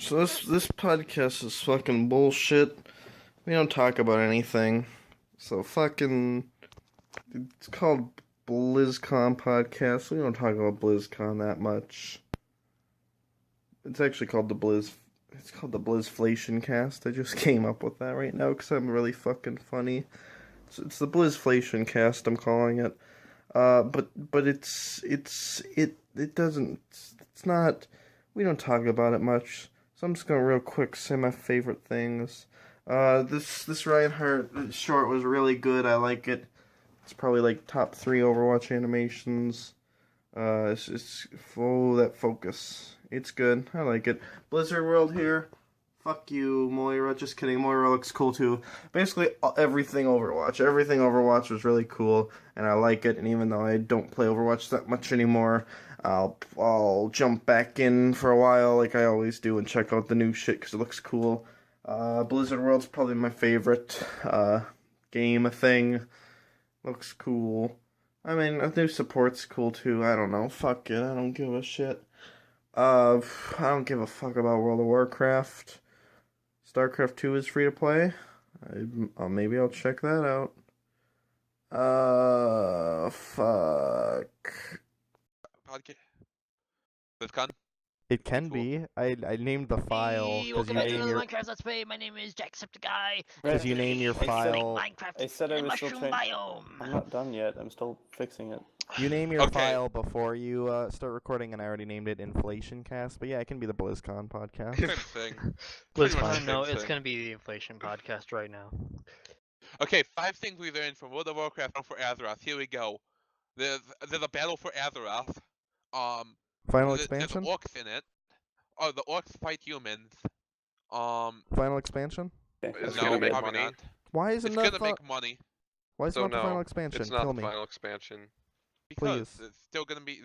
So this podcast is fucking bullshit. We don't talk about anything. So fucking it's called BlizzCon podcast. We don't talk about BlizzCon that much. It's actually called the Blizz. It's called the Blizzflation Cast. I just came up with that right now because I'm really fucking funny. So it's the Blizzflation Cast. I'm calling it. But it doesn't. It's not. We don't talk about it much. So I'm just gonna real quick say my favorite things. This Reinhardt short was really good. I like it. It's probably like top 3 Overwatch animations. It's full that focus. It's good. I like it. Blizzard World here. Fuck you, Moira. Just kidding. Moira looks cool too. Basically, everything Overwatch. Everything Overwatch was really cool, and I like it. And even though I don't play Overwatch that much anymore, I'll jump back in for a while, like I always do, and check out the new shit because it looks cool. Blizzard World's probably my favorite game thing. Looks cool. I mean, new support's cool too. I don't know. Fuck it. I don't give a shit. I don't give a fuck about World of Warcraft. StarCraft 2 is free to play. Maybe I'll check that out. Fuck. Podcast. Blizzcon. It can Cool. be. I named the file because Welcome you back to name another your Minecraft Let's Play. My name is Jacksepticeye. because you name your Playing file. Minecraft I said in I the was still mushroom trying. biome. I'm not done yet. I'm still fixing it. You name your Okay. file before you start recording, and I already named it Inflation Cast. But yeah, it can be the BlizzCon podcast. Same thing. Pretty much BlizzCon, no, same it's thing. gonna be the Inflation podcast right now. Okay, 5 things we learned from World of Warcraft for Azeroth. Here we go. There's a battle for Azeroth. Final There's expansion. orcs in it. Oh, the orcs fight humans. Final expansion. Okay, Is it No, gonna make probably money? not. Why isn't It's that? gonna make money Why is So not the final no, expansion? It's not Kill the me. final expansion. because Please. there's still gonna be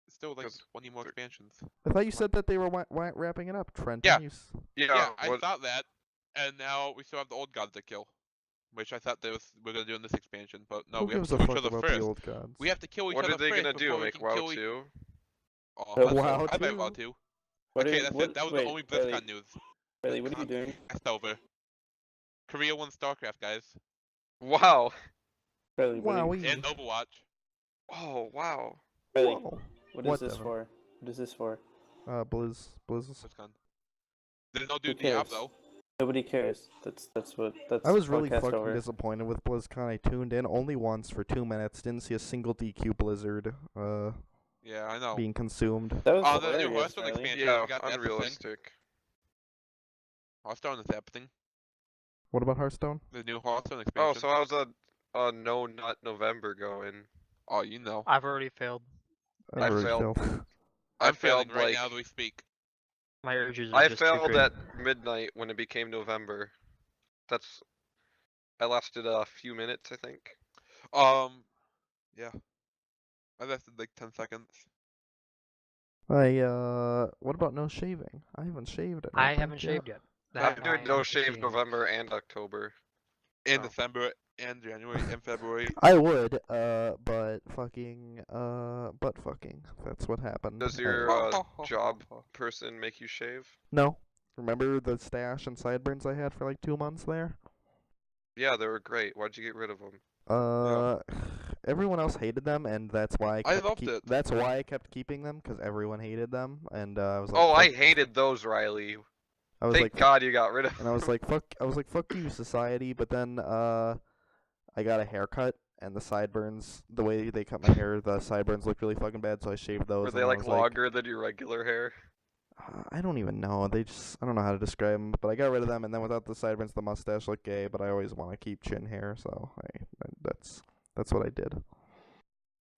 still like 'Cause 20 more expansions. I thought you said that they were wrapping it up, Trenton. Yeah. You Yeah, I what- thought that, and now we still have the old gods to kill, which I thought we're gonna do in this expansion, but no, Who we have gives to a kill fuck each other about first. the old gods? We have to kill each What other are they first gonna do? before we Make can WoW kill 2? Oh, Oh, that's WoW I bet WoW 2? 2. What Okay, are- that's what- it. That was wait, the only Ryley, BlizzCon news. Ryley, what are you doing? That's over. Korea won StarCraft, guys, Wow. Ryley, what, Wow. and Overwatch. Oh wow. Ryley, Whoa. what What, is this Devin? for? What is this for? Blizz. BlizzCon. There's no do Who cares? Diablo. Nobody cares. That's I was really podcast fucking over. disappointed with BlizzCon. I tuned in only once for 2 minutes. Didn't see a single DQ Blizzard Yeah, I know. being consumed. That was Oh, the new hilarious, Hearthstone Ryley. expansion. Yeah, we got that's the thing. unrealistic. Hearthstone is happening. What about Hearthstone? The new Hearthstone Oh, expansion. so how's a no nut November going? Oh, you know. I've already failed. I I already failed. failed. I'm I failed failing right like now as we speak. My urges are I just too failed great. at midnight when it became November. That's I lasted a few minutes, I think. Yeah. I lasted like 10 seconds. What about no shaving? I haven't shaved it. I haven't shaved yet. I'm That I doing no am shave proceeding. November and October. In Oh. December and January and February. I would, but fucking. That's what happened. Does your job person make you shave? No. Remember the stash and sideburns I had for like 2 months there? Yeah, they were great. Why'd you get rid of them? Everyone else hated them, and that's why I loved it. That's why I kept keeping them, because everyone hated them, and I was like, Oh, I fuck- hated those, Riley. I was Thank like, God you got rid of them. and I was like, fuck you, society. But then, I got a haircut, and the sideburns, the way they cut my hair, the sideburns looked really fucking bad, so I shaved those. Were and they I like was longer than your regular hair? I don't even know. I don't know how to describe them, but I got rid of them, and then without the sideburns, the mustache looked gay. But I always want to keep chin hair, so that's what I did.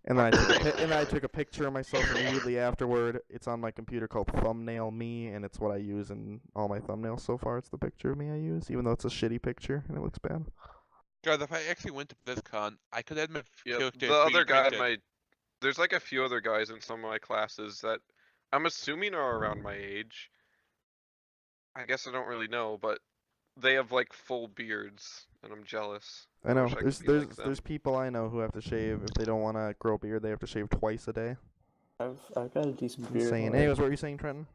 And then I took a picture of myself immediately afterward. It's on my computer called Thumbnail Me, and it's what I use in all my thumbnails so far. It's the picture of me I use, even though it's a shitty picture and it looks bad. Guys, if I actually went to BlizzCon, I could have my Yeah, character the other 3D guy in printed. my... There's like a few other guys in some of my classes that I'm assuming are around my age. I guess I don't really know, but they have like full beards, and I'm jealous. I know. wish I could There's be there's like them. there's people I know who have to shave if they don't want to grow a beard. They have to shave twice a day. I've got a decent beard. Insane. already. Anyways, what were you saying, Trenton?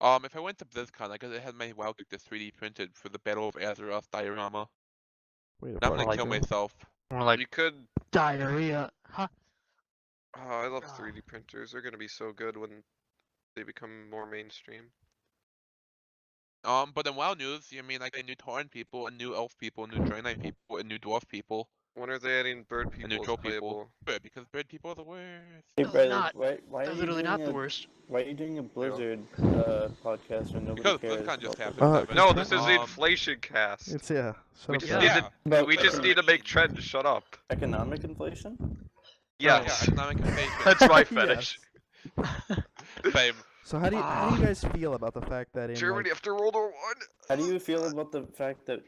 If I went to Blizzcon, I could have had my WoW character 3D printed for the Battle of Azeroth diorama. Wait a Now I'm gonna like kill it. myself. More like You could. diarrhea. Huh? Oh, I love 3D printers. They're gonna be so good when they become more mainstream. But in WoW news, you mean like a new Tauren people, a new Elf people, a new Draenei people, a new Dwarf people, When are they adding bird a people new as Troll people? playable? Good, because bird people are the worst. Hey, No, Riley, not. why are They're you literally doing not the a worst. why are you doing a Blizzard podcast when nobody Because cares Blizzcon just about happened, Blizzard? Devin. No, this is the Um, inflation cast. It's Shut We up, just Trent. need Yeah. to. About We just need to make Trent shut up. economic inflation? Yeah, Yes. economic inflation. That's my Yes. fetish. Same. So how do you guys feel about the fact that in Germany like, after World War One. How do you feel about the fact that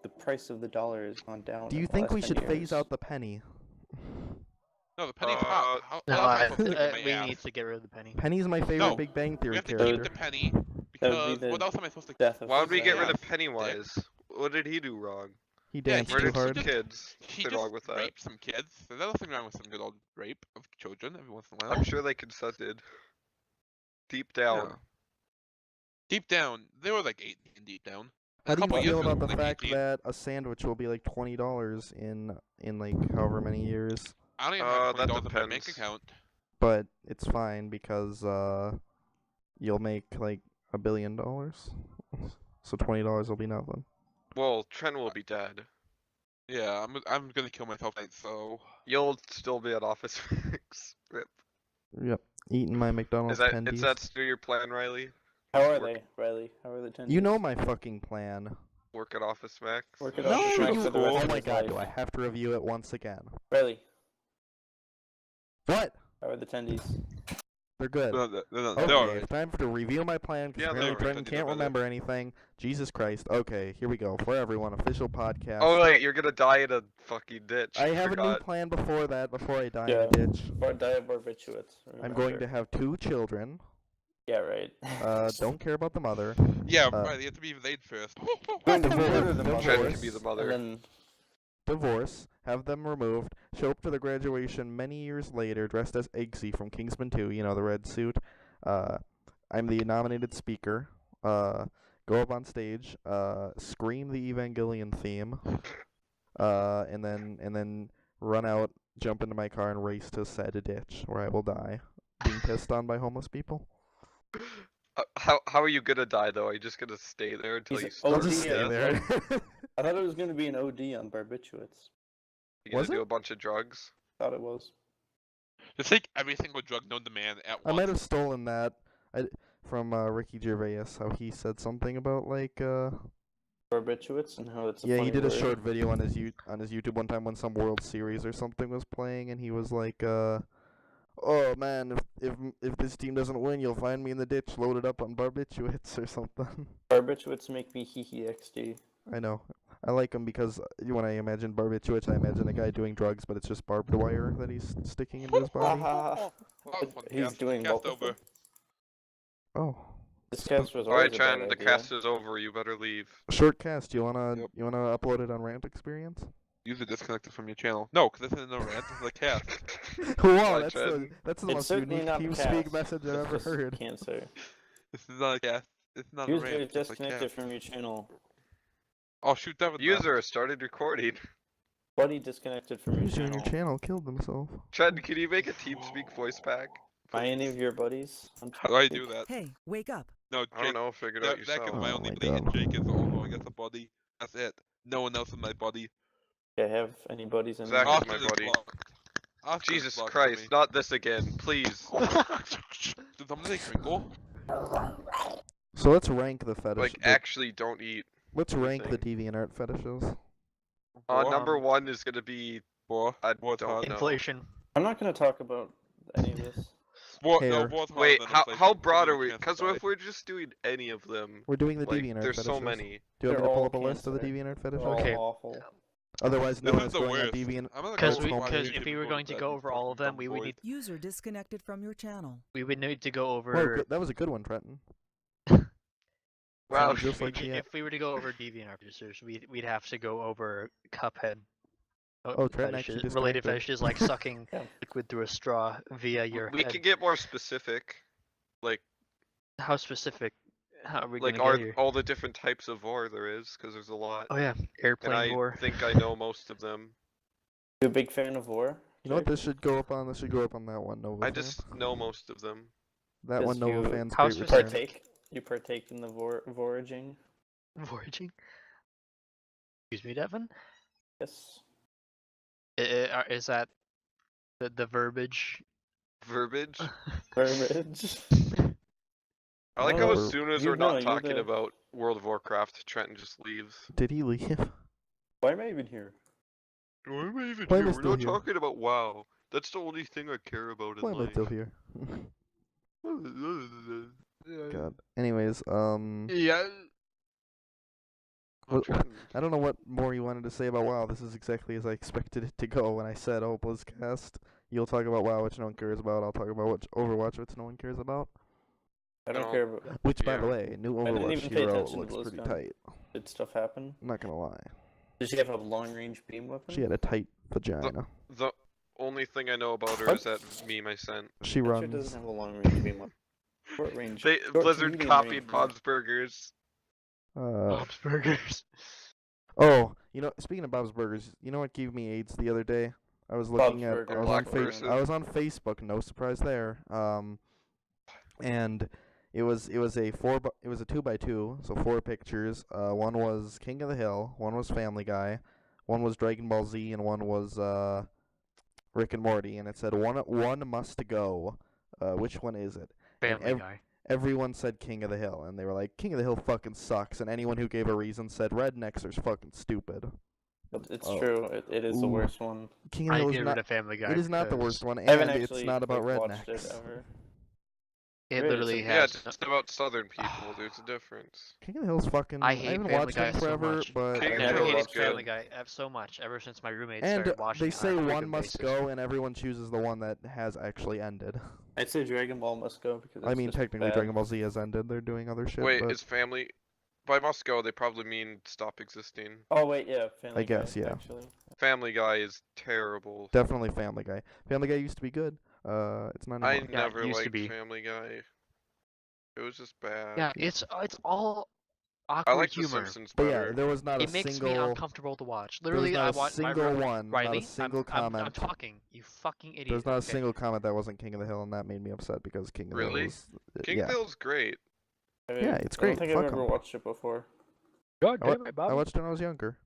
the price of the dollar has gone down? do in you the think last we 10 should phase years? out the penny? No, the penny's Uh, hot. How No, else am I supposed to get my we ass? need to get rid of the penny. Penny's my favorite No, Big Bang We Theory have to character. keep the penny That would be because the what else am I supposed to? death of Why would we get rid society. of Pennywise? What did he do wrong? He Yeah, danced he too Murdered some hard. kids. He What's just wrong with that? raped some kids. There's nothing wrong with some good old rape of children every once in a while. I'm sure they consented. Deep down. Yeah. Deep down, they were like 18 deep down. How do you couple years feel ago, about the like fact 18. that a sandwich will be like $20 in like however many years? I don't even have that $20 in my bank depends. account. But it's fine because you'll make like $1 billion. So $20 will be nothing. Well, Trent will be dead. Yeah, I'm gonna kill myself tonight, so You'll still be at Office Max. Rip. Yep. Eating my McDonald's Is tendies. that still your plan, Riley? How are Work- they, Riley? How are the 10 You know my fucking plan. Work at Office Max? Work at No, Office Max you. for the rest Oh of my his god, life. do I have to review it once again? Riley, What? how are the tendies? They're good. they're Okay, alright. it's time to reveal my plan because Yeah, apparently they're alright, Trenton I do can't know better. remember anything. Jesus Christ. Okay, here we go. For everyone, official podcast. Oh wait, you're gonna die in a fucking ditch. I have a new forgot. plan before that, before I die Yeah. in a ditch. Or die of barbiturates. I'm going to have 2 children. Yeah, right. Don't care about the mother. Yeah, Uh, right, you have to be laid first. Going to Divorce. murder the Divorce. mother. Trent can be the mother. And then Divorce, have them removed, show up to the graduation many years later dressed as Eggsy from Kingsman 2, you know, the red suit. I'm the nominated speaker. Go up on stage, scream the Evangelion theme, and then run out, jump into my car, and race to said ditch where I will die, being pissed on by homeless people. How are you gonna die though? Are you just gonna stay there until He's you I'll start? just OD, stay yeah. there. I thought it was going to be an OD on barbiturates. You gonna Was do it? a bunch of drugs? Thought it was. Just take every single drug known to man at I once. might have stolen that from Ricky Gervais, how he said something about like Barbiturates and how it's a yeah, he funny did a word. short video on his YouTube one time when some World Series or something was playing, and he was like, "Oh man, if this team doesn't win, you'll find me in the ditch loaded up on barbiturates or something." Barbiturates make me hee XD. I know. I like him because when I imagine barbiturates, I imagine a guy doing drugs, but it's just barbed wire that he's sticking into his body. Oh, fun He's cast. doing Cast what with over. them? Oh, This cast was Alright, always a bad Trent, the idea. cast is over. You better leave. short cast. You wanna Yep. upload it on Rant Experience? User disconnected from your channel. No, because this isn't a rant, this is a cast. Wow, Why, that's the Trenton? that's the It's most certainly unique not TeamSpeak cast. message I've It's ever just heard. Cancer. This is not a cast. It's not a User rant. is It's a disconnected cast. from your channel. Oh, shoot Devin. now. User started recording. Buddy disconnected from your User in channel. your channel killed himself. Trent, can you make a TeamSpeak voice pack? By any of your buddies? on How do I TeamSpeak? do that? Hey, wake up. No, I don't Jake. know. Figure it out That is yourself. my Oh only my buddy, and God. Jake is also, I guess, a buddy. That's it. No one else is my buddy. Yeah, have any buddies in Zach there? is my buddy. blocked. Oscar is Jesus blocked Christ, me. not this again, please. Did somebody crinkle? So let's rank the fetish. Like, actually, don't eat. let's rank the anything. DeviantArt fetishes. Boy, Number one is gonna be. boy, I boy, don't hard. know. Inflation. I'm not going to talk about any of this. Boy, Hair. no, boy's harder Wait, than how inflation. broad Give are me we? a chance Because to die. if we're just doing any of them, We're doing the like, DeviantArt there's fetishes. so many. Do you want me They're to pull all up a list of the cancer. DeviantArt They're fetishes? all Okay. awful. Otherwise This known is as the going on worst. Deviant. I'm gonna Because go we, find because YouTube if we were for going to that go over all of them, dumb we would boy. need User disconnected from your channel. to go Whoa, over. that was a good one, Trenton. Wow. Sounded just like the. If we were to go over DeviantArt producers, we'd have to go over Cuphead. Oh, Trenton actually related disconnected. fetishes like sucking Yeah. liquid through a straw via your We head. can get more specific. Like, How specific? How are we Like, gonna get here? all the different types of war there is, because there's a lot. Oh yeah, And airplane I war. think I know most of them. You a big fan of war? You know what Jake? this should go up on? This should go up on that one Nova I fan. just know most of them. That Does one Nova you fan's How great specific? return. You partake in the voraging? Foraging. Excuse me, Devin. Yes. Is that the verbiage? Verbiage? Verbiage. I like No, how no, as soon as you we're know, not you're talking the- about World of Warcraft, Trenton just leaves. Did he leave? Why am I even here? Why am I even Why am I here? We're still not here? talking about WoW. That's the only thing I care about Why in am I life. still here? Yeah. God. Anyways, Yeah. Oh, What- Trenton. I don't know what more you wanted to say about WoW. This is exactly as I expected it to go when I said, "Oh, Blizzcast." You'll talk about WoW, which no one cares about. I'll talk about Overwatch, which no one cares about. I don't don't- care about. Which, by the Yeah. way, new I didn't Overwatch even pay hero attention to looks pretty BlizzCon. tight. Did stuff happen? I'm not gonna lie. Did she have a long-range beam weapon? She had a tight vagina. The only thing I know about her What? is that meme I sent. She Sure runs. doesn't have a long-range beam weapon. Short range. They, short to Blizzard medium copied range, man. Bob's Burgers. Bob's Burgers. Oh, you know, speaking of Bob's Burgers, you know what gave me AIDS the other day? I was looking Bob's at Burgers. I was Black on person? I was on Facebook, no surprise there. And it was a 2x2, so 4 pictures. One was King of the Hill, one was Family Guy, one was Dragon Ball Z, and one was Rick and Morty, and it said one must go. Which one is it? And Family Guy. Everyone said King of the Hill, and they were like, King of the Hill fucking sucks, and anyone who gave a reason said rednecks are fucking stupid. But it's Oh. true. It is the Ooh. worst one. King of the I Hill is get rid not. of Family Guy. It is not the because worst one, I haven't and it's actually not about watched it rednecks. ever. It Really, literally it's a- Yeah, has. it's about Southern people. There's a difference. King of the Hill's fucking. I hate haven't Family watched Guy him so forever, much. but King I've of never the Hill hated is good. Family Guy so much ever since my roommates and started watching they it say on a one frequent must basis. go, and everyone chooses the one that has actually ended. I'd say Dragon Ball must go because I it's mean, just technically, bad. Dragon Ball Z has ended. They're doing other shit. Wait, but is family... By must go, they probably mean stop existing. Oh wait, yeah, Family guess, Guy, yeah. Actually. Family Guy is terrible. definitely Family Guy. Family Guy used to be good. It's not I anymore. Yeah, it never used to liked be. Family Guy. It was just bad. Yeah, it's all I awkward like The humor. Simpsons But better. yeah, there was not It a makes single. me uncomfortable to watch. There was Literally, not I a want my single room. one, Riley, not a single I'm comment. talking. You fucking idiot. There's not a Okay. single comment that wasn't King of the Hill, and that made me upset because King of the Hill Really? was. King yeah. of the Hill's great. Yeah, it's I great, don't think fuck I've ever 'em. watched it before. God I, wa- damn it, I Bob. watched it when I was younger.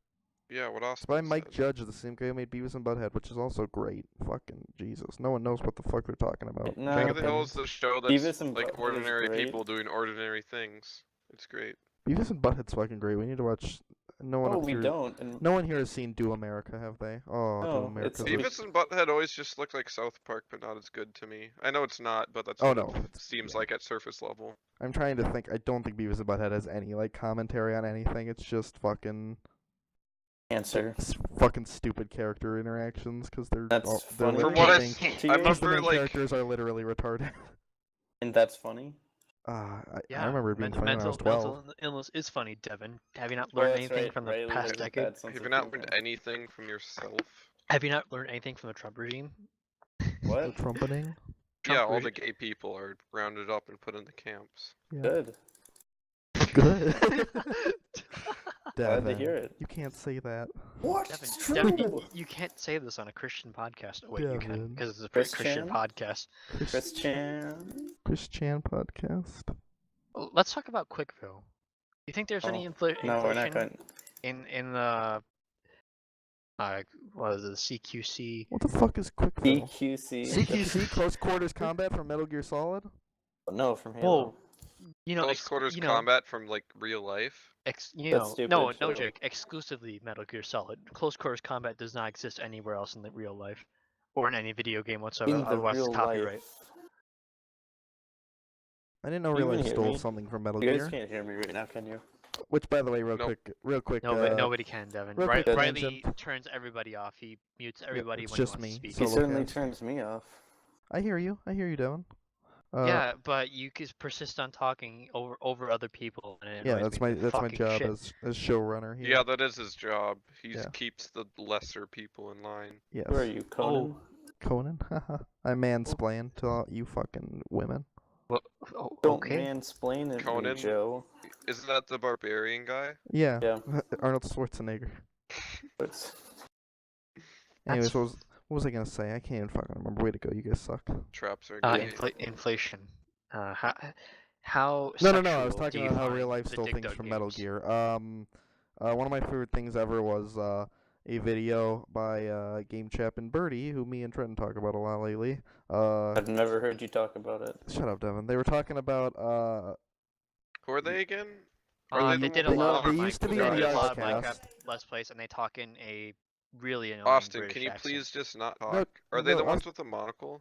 Yeah, what It's else? by Mike Judge, the same guy who made Beavis and Butthead, which is also great. Fucking Jesus. No one knows what the fuck they're talking about. No, King of the but Hill is the show Beavis that's and like Butthead is ordinary great. people doing ordinary things. It's great. Beavis and Butthead's fucking great. We need to watch. No one Oh, up we here. don't. And No one here has seen Do America, have they? Oh, No, Do it's America. like- Beavis and Butthead always just look like South Park, but not as good to me. I know it's not, but that's Oh, what no, it it's- seems yeah. like at surface level. I'm trying to think. I don't think Beavis and Butthead has any like commentary on anything. It's just fucking answer. fucking stupid character interactions because they're That's all, funny. they're From what I main- s- To I you? because the remember, main like, characters are literally retarded. And that's funny. I remember it being funny when I was 12. mental illness is funny, Devin. Have you not Oh, learned that's anything right, from the Ryley past has a decade? bad sense have of you not humor. learned anything from yourself? Have you not learned anything from the Trump regime? The What? trumpeting. Yeah, Trump all re- the gay people are rounded up and put into camps. Yeah. Good. Good. Glad to Devin, hear it. you can't say that. What? Devin, you can't say this on a Christian podcast. Oh, wait, you can, Devin. because it's a Chris Christian Chan? podcast. Chris Chan. Chris Chan podcast. Well, let's talk about Quickville. You think there's any Oh, inflation No, we're not going. in the what is it, CQC? What the fuck is Quickville? EQC. CQC, close quarters combat from Metal Gear Solid. No, from Halo. Whoa, you know, Close quarters you know, combat from like real life. That's no, stupid, no, so- Jake. Exclusively Metal Gear Solid. Close quarters combat does not exist anywhere else in the real life, or in any video game whatsoever. In the Otherwise, it's real copyright. life. I didn't know You real can life hear stole me. something from Metal You Gear. guys can't hear me right now, can you? Which, by the way, real Nope. quick. Nobody can, Devin. real quick Riley tangent. turns everybody off. He mutes everybody it's when just he wants me, to speak. He Solo certainly cast. turns me off. I hear you, Devin. Yeah, but you just persist on talking over other people. And it Yeah, annoys that's me my to that's my fucking job shit. as showrunner here. Yeah, that is his job. He Yeah. keeps the lesser people in line. Yes. Who are you, Conan? Conan? I mansplain to all you fucking women. Well, oh, Don't okay. mansplain it, Conan? Joe. Isn't that the barbarian guy? Yeah. Yeah. Arnold Schwarzenegger. But Anyways, That's- what was I gonna say? I can't even fucking remember. Way to go, you guys suck. Traps are Uh, gay. inflation. How No, I sexual was do talking you about how find real life the stole Dig things Dug from Metal games? Gear. One of my favorite things ever was a video by Game Chap and Birdie, who me and Trenton talk about a lot lately. I've never heard you talk about it. Shut up, Devin. They were talking about Who are they again? Are They the did a one with lot the of they used to be they on did the a lot of Archcast. Minecraft Let's Plays, and they talk in a really annoying Austin, British can you accent. please just not talk? No, Are they no, the ones with the monocle?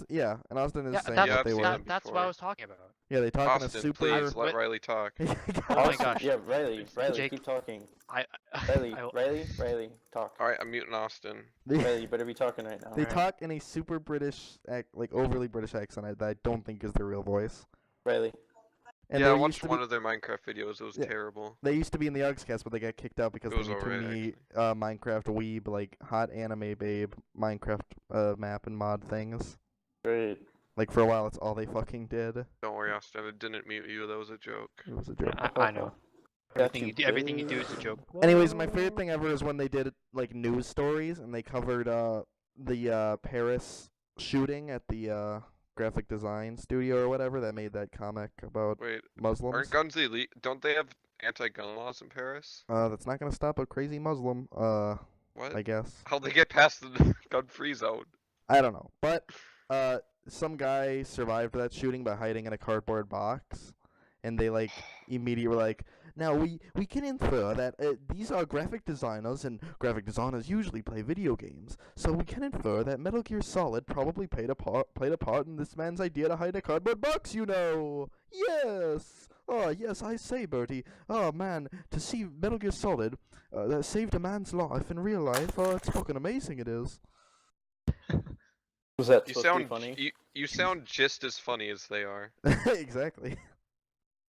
Yeah, and Austin is Yeah, saying that's, Yeah, what I've they seen were. them that's what before. I was talking about. Yeah, they talk in a Austin, super. please let What- Ryley talk. Oh my Austin- gosh. Yeah, Riley, Jake- keep talking. I Riley, talk. Alright, I'm muting Austin. Riley, you better be talking right now. They Alright. talk in a super British, like overly British accent that I don't think is their real voice. Riley. And yeah, I they used watched to one be, of their Minecraft videos. It was Yeah. terrible. They used to be in the Archcast, but they got kicked out because It they was made too alright, many Minecraft weeb, like hot anime babe, Minecraft map and mod things. Great. Like for a while, it's all they fucking did. Don't worry, Austin. I didn't mute you. That was a joke. It was a joke. I know. Got Everything you do is a joke. Anyways, my favorite thing ever is when they did like news stories and they covered the Paris shooting at the graphic design studio or whatever that made that comic about Wait, Muslims. aren't guns elite? Don't they have anti-gun laws in Paris? That's not gonna stop a crazy Muslim. What? I guess. How'd they get past the gun-free zone? I don't know, but some guy survived that shooting by hiding in a cardboard box, and they like immediately were like, now we can infer that these are graphic designers, and graphic designers usually play video games, so we can infer that Metal Gear Solid probably played a part in this man's idea to hide a cardboard box. You know, yes. Oh yes, I say, Bertie. Oh man, to see Metal Gear Solid that saved a man's life in real life. Oh, it's fucking amazing. It is. Was that You supposed to be sound funny? you sound just as funny as they are. Exactly.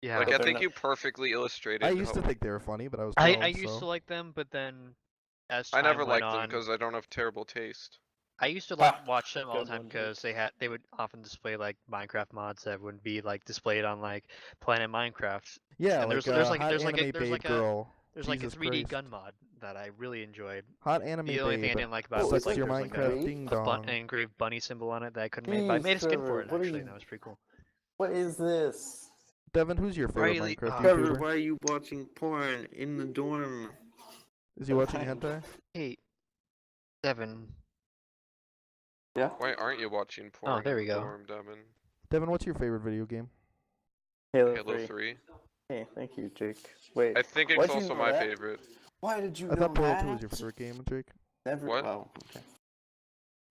Yeah. Like But I they're think not- you perfectly illustrated. I used to how- think they were funny, but I was I 12, used so. to like them, but then as I time never went liked them on, because I don't have terrible taste. I used to Ha! watch them all Good the time one, Jake. because they would often display like Minecraft mods that would be like displayed on like Planet Minecraft. Yeah, And like there's like hot there's like anime a there's babe like a girl. there's like a Jesus 3D Christ. gun mod that I really enjoyed. Hot anime The only thing I babe. didn't like about it Oh, was it's like your there was like Minecraft a- ding an dong. engraved bunny symbol on it that I couldn't make, but I Jeez, made a skin for Trevor, it what are actually, you- and that was pretty cool. What is this? Devin, who's your favorite Ryley, Minecraft Trevor, YouTuber? why are you watching porn in the dorm? Is he watching Hi. hentai? Hey, Devin. Yeah. Why aren't you watching porn? there in we the go. dorm, Devin? Devin, what's your favorite video game? Halo, Halo 3. 3. Hey, thank you, Jake. Wait. I think it's Why'd you also know my that? favorite. Why did you I know thought Portal that? 2 was your favorite game, Jake. Never. What? Oh, okay.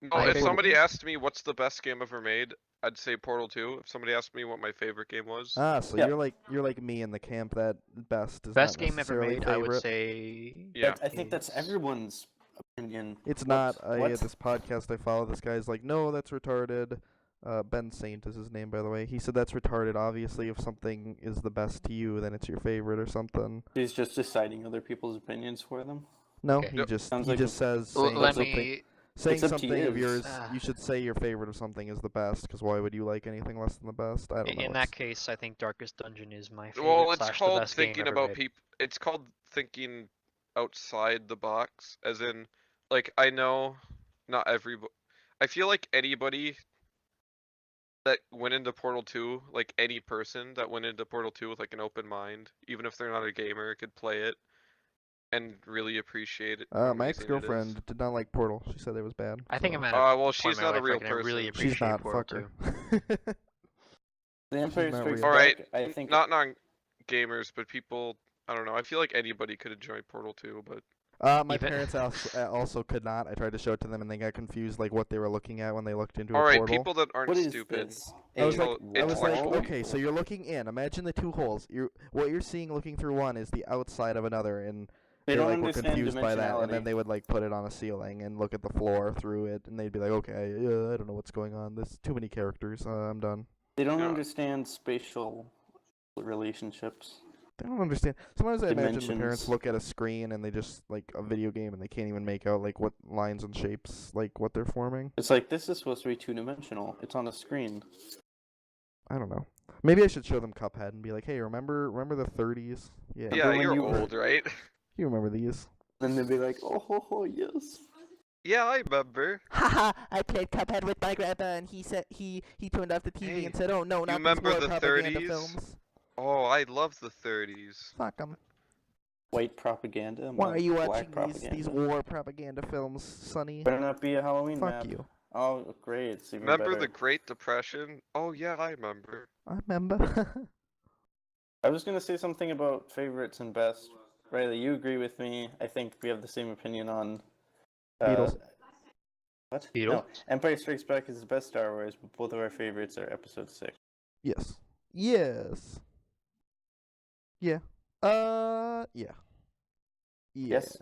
No, I if think- somebody asked me what's the best game ever made, I'd say Portal 2. If somebody asked me what my favorite game was, Ah, so Yeah. you're like me in the camp that best is Best not game ever necessarily made, favorite. I would say. yeah. I think that's is- everyone's opinion. It's Whoops, not. what? This podcast I follow, this guy's like, no, that's retarded. Ben Saint is his name, by the way. He said that's retarded. Obviously, if something is the best to you, then it's your favorite or something. He's just deciding other people's opinions for them. No, Okay. he Yep. just Sounds he like just says saying Let something. me. Saying It's up to something of you. yours, Ah. you should say your favorite of something is the best, because why would you like anything less than the best? I don't know. In it's- that case, I think Darkest Dungeon is my favorite. Well, it's slash the called best game thinking ever about made. people. It's called thinking outside the box, as in, like, I know not everybody. I feel like anybody that went into Portal 2, like any person that went into Portal 2 with like an open mind, even if they're not a gamer, could play it and really appreciate it. how my amazing it is. ex-girlfriend did not like Portal. She said it was bad. I think so- I'm at a Well, point she's in my not a life real where I can really person. appreciate She's not. Portal Fuck 2. her. The Empire not Strikes real. Alright, Back. I think not non-gamers, but people. I don't know. I feel like anybody could enjoy Portal 2, but My Even- parents also could not. I tried to show it to them, and they got confused, like what they were looking at when they looked into a alright, portal. people that aren't what is stupid. this? I was A like, intellectual okay, so you're looking in. Imagine the two holes. What you're seeing looking through one is the outside of another, and They they don't like were understand confused by that. And then dimensionality. they would like put it on a ceiling and look at the floor through it, and they'd be like, okay, I don't know what's going on. There's too many characters. I'm done. They don't Yeah. understand spatial relationships. They don't understand. Sometimes I imagine the parents Dimensions. look at a screen and they just like a video game, and they can't even make out like what lines and shapes, like what they're forming. It's like this is supposed to be two-dimensional. It's on a screen. I don't know. Maybe I should show them Cuphead and be like, hey, remember the 30s? Yeah. Yeah, when you're you were- old, right? You remember these? Then they'd be like, oh, yes. Yeah, I remember. Haha! I played Cuphead with my grandpa, and he said he turned off the TV Hey, and said, "Oh no, not these remember war the propaganda 30s? films." Oh, I love the 30s. Fuck 'em. White propaganda. Why are you black watching propaganda. these war propaganda films, Sonny? Better not be a Halloween Fuck map. you. Oh, great. It's even Remember better. the Great Depression? Oh yeah, I remember. I remember. I was gonna say something about favorites and best. Riley, you agree with me. I think we have the same opinion on Beatles. What? Beatles? No. Empire Strikes Back is the best Star Wars, but both of our favorites are Episode 6. Yes. Yes. Yeah. Yeah. Yeah. Yes.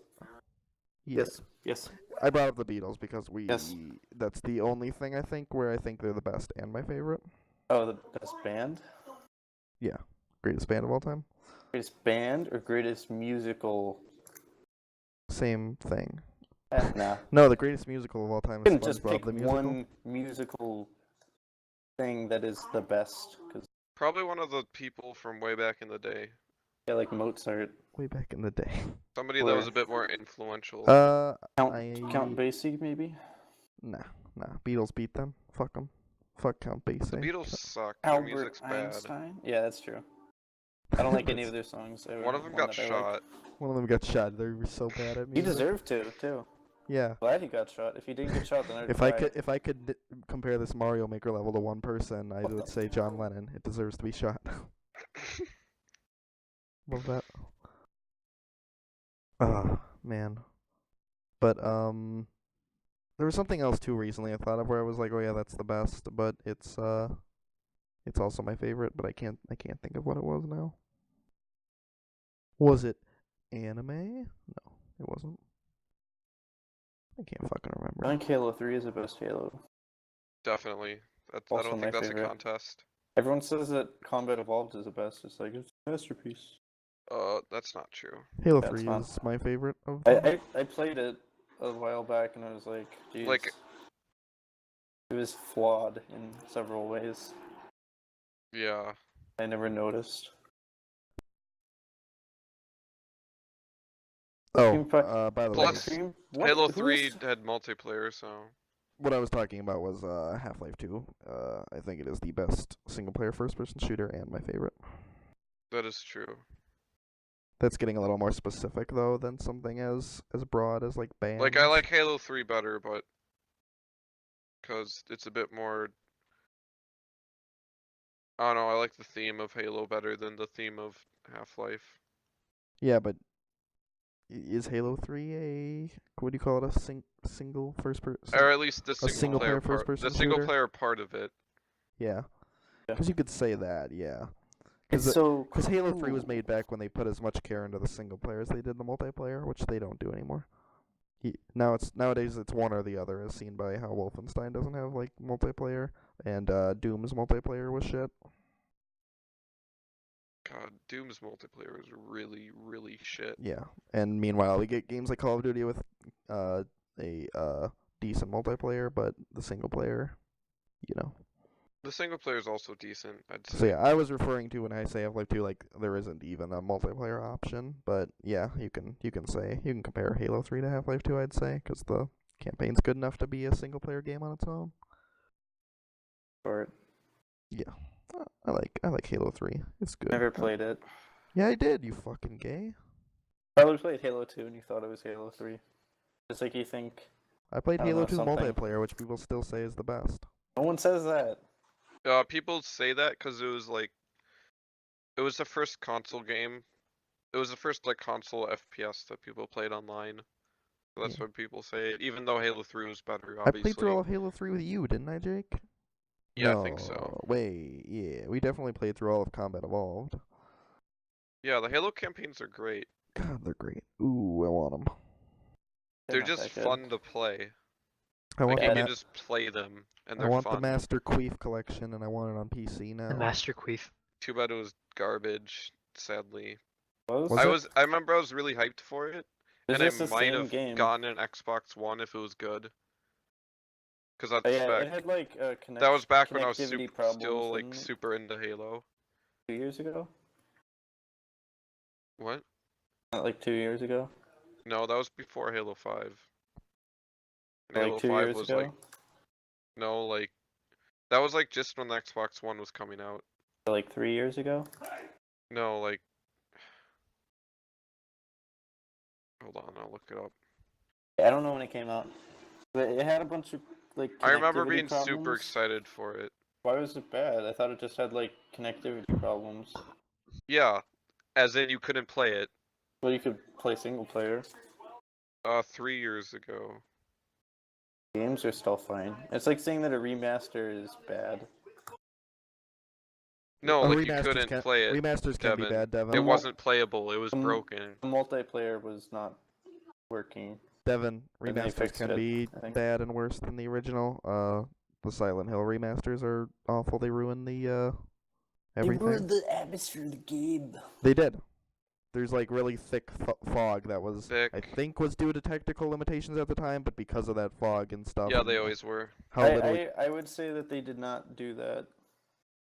Yeah. Yes. I brought up the Beatles because Yes. that's the only thing I think where I think they're the best and my favorite. Oh, the best band? Yeah. Greatest band of all time. Greatest band or greatest musical? Same thing. Nah. No, the greatest musical of all time You is couldn't just SpongeBob pick the musical. one musical thing that is the best. Cause, Probably one of the people from way back in the day. yeah, like Mozart. Way back in the day. Somebody that was a bit more influential. Count Basie, maybe? Nah. Beatles beat them. Fuck them. Fuck Count Basie. The Beatles suck. Their Albert music's bad. Einstein? Yeah, that's true. I don't like any of their songs. One of them got that I like. shot. One of them got shot. They were so bad at He music. deserved to, too. Yeah. Glad he got shot. If he didn't get shot, then I'd If cry. I could compare this Mario Maker level to one person, I would say John Lennon. It deserves to be shot. Love that. Oh, man. But there was something else too recently I thought of where I was like, oh yeah, that's the best, but it's also my favorite, but I can't think of what it was now. Was it anime? No, it wasn't. I can't fucking I remember. think Halo 3 is the best Halo. Definitely. I Also don't my think that's favorite. a contest. Everyone says that Combat Evolved is the best. It's like, it's a masterpiece. That's not true. Halo That's 3 fun. is my favorite of them. I played it a while back and I was like, geez. Like- It was flawed in several ways. Yeah. I never noticed. Oh, Impact- by the way, Plus, Stream? What? Halo Who 3 is- had multiplayer, so. what I was talking about was Half-Life 2. I think it is the best single-player first-person shooter and my favorite. That is true. That's getting a little more specific though than something as broad as like bands. Like, I like Halo 3 better, but. Because it's a bit more. I don't know, I like the theme of Halo better than the theme of Half-Life. Yeah, but is Halo 3 a what do you call it? A single first person? Or at least the single single player player part. The first-person single shooter? player part of it. Yeah, Yeah. because you could say that. Yeah, It's so because Halo 3 was cool. made back when they put as much care into the single player as they did the multiplayer, which they don't do anymore. Nowadays it's one or the other, as seen by how Wolfenstein doesn't have like multiplayer and Doom's multiplayer was shit. God, Doom's multiplayer is really, really shit. Yeah, and meanwhile we get games like Call of Duty with a decent multiplayer, but the single player, you know. The single player is also decent, I'd say. So yeah, I was referring to when I say Half-Life 2, like there isn't even a multiplayer option, but yeah, you can compare Halo 3 to Half-Life 2, I'd say, because the campaign's good enough to be a single player game on its own. For it. Yeah, I like Halo 3. It's good. Never played it. Yeah, I did. You fucking gay. Probably played Halo 2 and you thought it was Halo 3. Just like you think. I played I don't Halo know, 2 something. multiplayer, which people still say is the best. No one says that. People say that because it was like, it was the first console game. It was the first like console FPS that people played online. So that's Yeah. what people say. Even though Halo 3 was better, I obviously. played through all of Halo 3 with you, didn't I, Jake? Yeah, no, I think so. Wait, yeah, we definitely played through all of Combat Evolved. Yeah, the Halo campaigns are great. God, they're great. Ooh, I want them. They're not just that good. fun to play. I want, Like you the, can ma- just play them, and I they're want fun. the Master Queef collection, and I want it on PC now. The Master Queef. Too bad it was garbage, sadly. Was Was it? I remember I was really hyped for it, It's and I just the might same have game. gotten an Xbox One if it was good. Cause that's Oh, yeah, spec. it had like That was back when I was connectivity still problems, like didn't it? super into Halo. 2 years ago? What? Not like 2 years ago? No, that was before Halo 5. And Like Halo 2 5 years was ago? like no, like that was like just when the Xbox One was coming out. Like 3 years ago? No, like hold on, I'll look it up. I don't know when it came out. But it had a bunch of like I remember connectivity being problems. super excited for it. Why was it bad? I thought it just had like connectivity problems. Yeah, as in you couldn't play it. Well, you could play single player. 3 years ago. Games are still fine. It's like saying that a remaster is bad. No, like you remasters couldn't can, play it. remasters can be Devin. bad, Devin. It wasn't playable. It was broken. The multiplayer was not working. Devin, And they remasters fixed can it, be I think. bad and worse than the original. The Silent Hill remasters are awful. They ruin the everything. the atmosphere of the game. They did. There's like really thick fog that was, Thick. I think, was due to technical limitations at the time, but because of that fog and stuff. Yeah, and they always were. how little. I would say that they did not do that.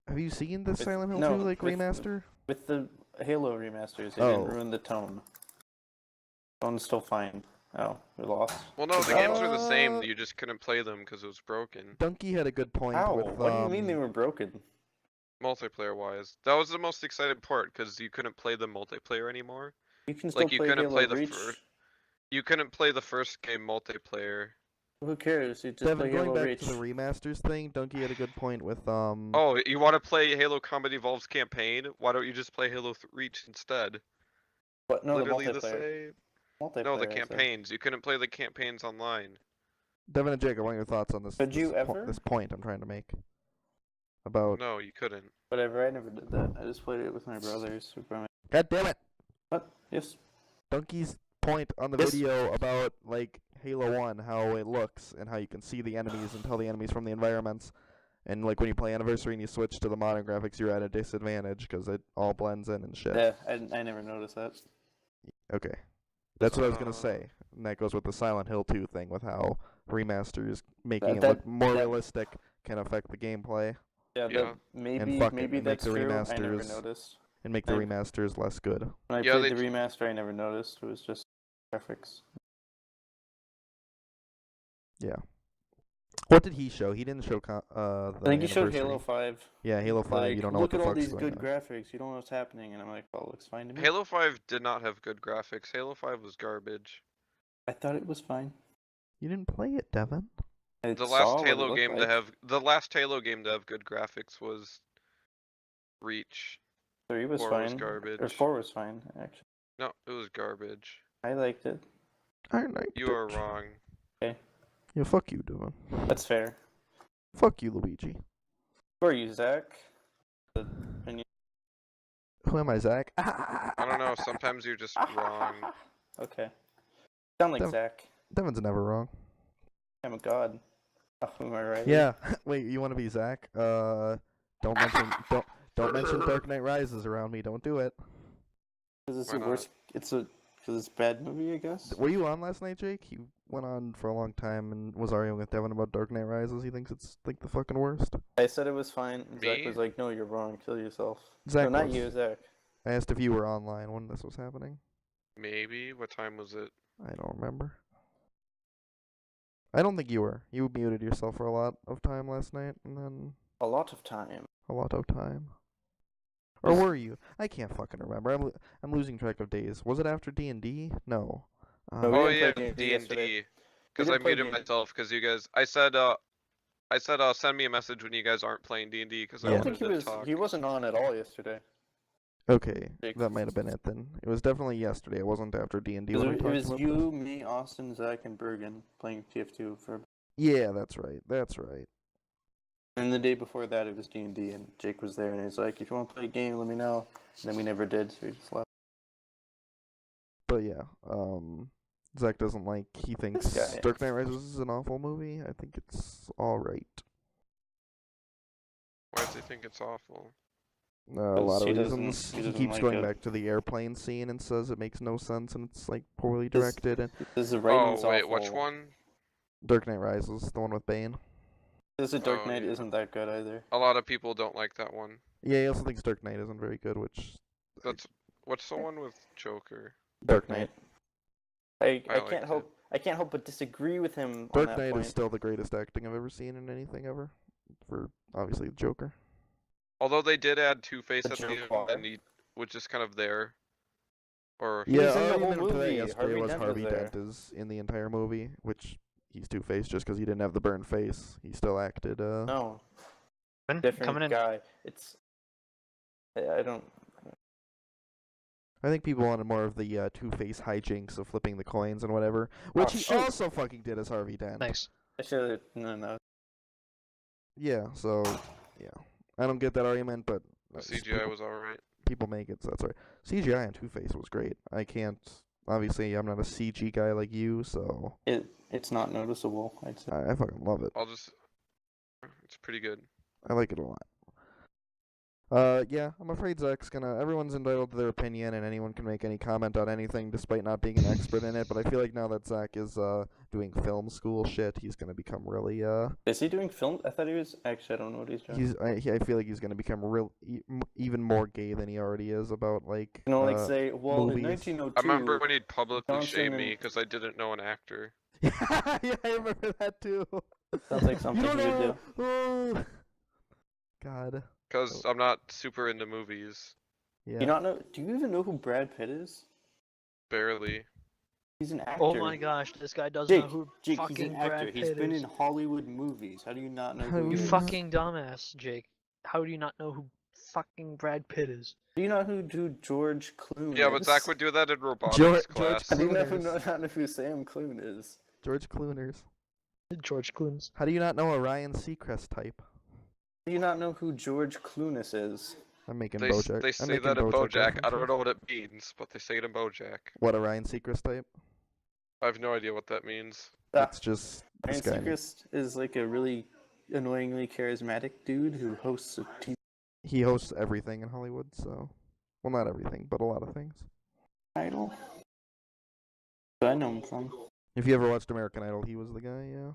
Have you seen the Silent Hill no, 2 like with- remaster? With the Halo remasters, they Oh. didn't ruin the tone. Tone's still fine. Oh, we lost. Well, no, the games are the same. You just couldn't play them because it was broken. Donkey had a good point How? with. What do you mean they were broken? Multiplayer wise, that was the most exciting part because you couldn't play the multiplayer anymore. You can still Like you play couldn't Halo play the Reach. you couldn't play the first game multiplayer. Who cares? You just Devin, play going Halo back Reach. to the remasters thing, Donkey had a good point with Oh, you want to play Halo Combat Evolved's campaign? Why don't you just play Halo Reach instead? But no, Literally the the multiplayer. same. Multiplayer. No, the I said. campaigns. You couldn't play the campaigns online. Devin and Jake. I want your thoughts on this. Could you this ever? this point I'm trying to make about. No, you couldn't. Whatever. I never did that. I just played it with my brothers. God damn it! What? Yes. Donkey's point on the Yes. video about like Halo 1, how it looks and how you can see the enemies and tell the enemies from the environments, and like when you play Anniversary and you switch to the modern graphics, you're at a disadvantage because it all blends in and shit. Yeah, I never noticed that. Okay, that's what I was gonna say, and that goes with the Silent Hill 2 thing with how remasters making it look more realistic can affect the gameplay Yeah, Yeah. that maybe fuck it, maybe and make that's the true. I never remasters- noticed. and make the Like- remasters less good. When I Yeah, played they the remaster, I never noticed. It was just graphics. Yeah. What did he show? He didn't show the I think he showed Anniversary. Halo 5. Yeah, Halo 5. Like, You don't know look what the at all fuck's these going good on. graphics. You don't know what's happening, and I'm like, well, it looks fine to me. Halo 5 did not have good graphics. Halo 5 was garbage. I thought it was fine. You didn't play it, Devin. I The saw last what it Halo looked game to like. have the last Halo game to have good graphics was Reach. 3 was 4 fine. was garbage. Or 4 was fine, actually. No, it was garbage. I liked it. I liked You are it. wrong. Yeah, fuck you, Devin. That's fair. Fuck you, Luigi. Who are you, Zach? The opinion. Who am I, Zach? I don't know. Sometimes you're just wrong. Okay. Sound like Dev- Zach. Devin's never wrong. I'm a god. Oh, am I right? Yeah. Wait, you want to be Zach? Don't mention don't mention Dark Knight Rises around me. Don't do it. Because it's Why the not? worst. Because it's a bad movie, I guess. Were you on last night, Jake? You went on for a long time and was arguing with Devin about Dark Knight Rises. He thinks it's like the fucking worst. I said it was fine. And Zach Me? was like, "No, you're wrong. Kill yourself." Zach no, not was. you, Zach. I asked if you were online when this was happening. Maybe. What time was it? I don't remember. I don't think you were. You muted yourself for a lot of time last night, and then A lot of time. a lot of time. Or were you? I can't fucking remember. I'm losing track of days. Was it after D&D? No. No, we Oh didn't yeah, play D&D yesterday. D&D. Because didn't I play muted D&D. myself because you guys. I said send me a message when you guys aren't playing D&D because Yeah. I I wanted think to talk. he wasn't on at all yesterday. Okay, Jake. that might have been it then. It was definitely yesterday. It wasn't after D&D It when we was, it talked was about you, me, Austin, Zach, and Bergen playing TF2 for. this. Yeah, that's right. That's right. And the day before that, it was D&D, and Jake was there, and he was like, "If you want to play a game, let me know." And then we never did, so we just left. But yeah, Zach doesn't like. He thinks This guy. Dark Knight Rises is an awful movie. I think it's all right. Why does he think it's awful? A lot of he doesn't- reasons. he He doesn't keeps like going it. back to the airplane scene and says it makes no sense and it's like poorly This- directed. And This is the writing's Oh wait, which awful. one? Dark Knight Rises, the one with Bane. This is Dark Oh, Knight yeah. isn't that good either. A lot of people don't like that one. Yeah, he also thinks Dark Knight isn't very good, which That's what's the one with Joker? Dark Knight. I liked can't it. help but disagree with him on Dark that Knight point. is still the greatest acting I've ever seen in anything ever. For obviously Joker. Although they did add Two-Face The at the end, Joker. and he was just kind of there. Or He was in the argument whole for that movie. yesterday Harvey was Dent Harvey was there. Dent is in the entire movie, which he's Two-Face just because he didn't have the burned face. He still acted. No, Coming different in. guy. It's I don't. I think people wanted more of the Two-Face hijinks of flipping the coins and whatever, which he shoot. also fucking did as Harvey Dent. Nice. I should no. Yeah, so yeah, I don't get that argument, but the CGI was alright. people make it, so that's alright. CGI on Two-Face was great. I can't. Obviously, I'm not a CG guy like you, so It's not noticeable. I'd say. I fucking love it. It's pretty good. I like it a lot. Yeah, I'm afraid Zach's gonna. Everyone's entitled to their opinion, and anyone can make any comment on anything, despite not being an expert in it. But I feel like now that Zach is doing film school shit, he's gonna become really Is he doing film? I thought he was. Actually, I don't know what he's doing. I feel like he's gonna become even more gay than he already is about like. You know, like say, well, movies. in 1902. I remember when he'd publicly Johnson shame and- me because I didn't know an actor. Yeah, I remember that too. Sounds like something you he would do. Oh. God. Because I'm not super into movies. Yeah. You not know? Do you even know who Brad Pitt is? Barely. He's an actor. Oh my gosh, this guy doesn't Jake, know who Jake, fucking he's an actor. Brad He's Pitt been is. in Hollywood movies. How do you not know How who do he You is? fucking dumbass, Jake. How do you not know who fucking Brad Pitt is? Do you know who George Clooney Yeah, is? but Zach would do that in robotics George class. How do you Clooney. not know who Sam Clune is? George Clooners. George Clooney. How do you not know a Ryan Seacrest type? Do you not know who George Clooney is? I'm making They BoJack. they I'm say making that in BoJack. I references. don't know what it means, but they say it in BoJack. What, a Ryan Seacrest type? I have no idea what that means. It's just Ryan this guy. Seacrest is like a really annoyingly charismatic dude who hosts a TV He hosts everything in Hollywood, so. Well, not everything, but a lot of things. Idol. I know him from. If you ever watched American Idol, he was the guy, yeah.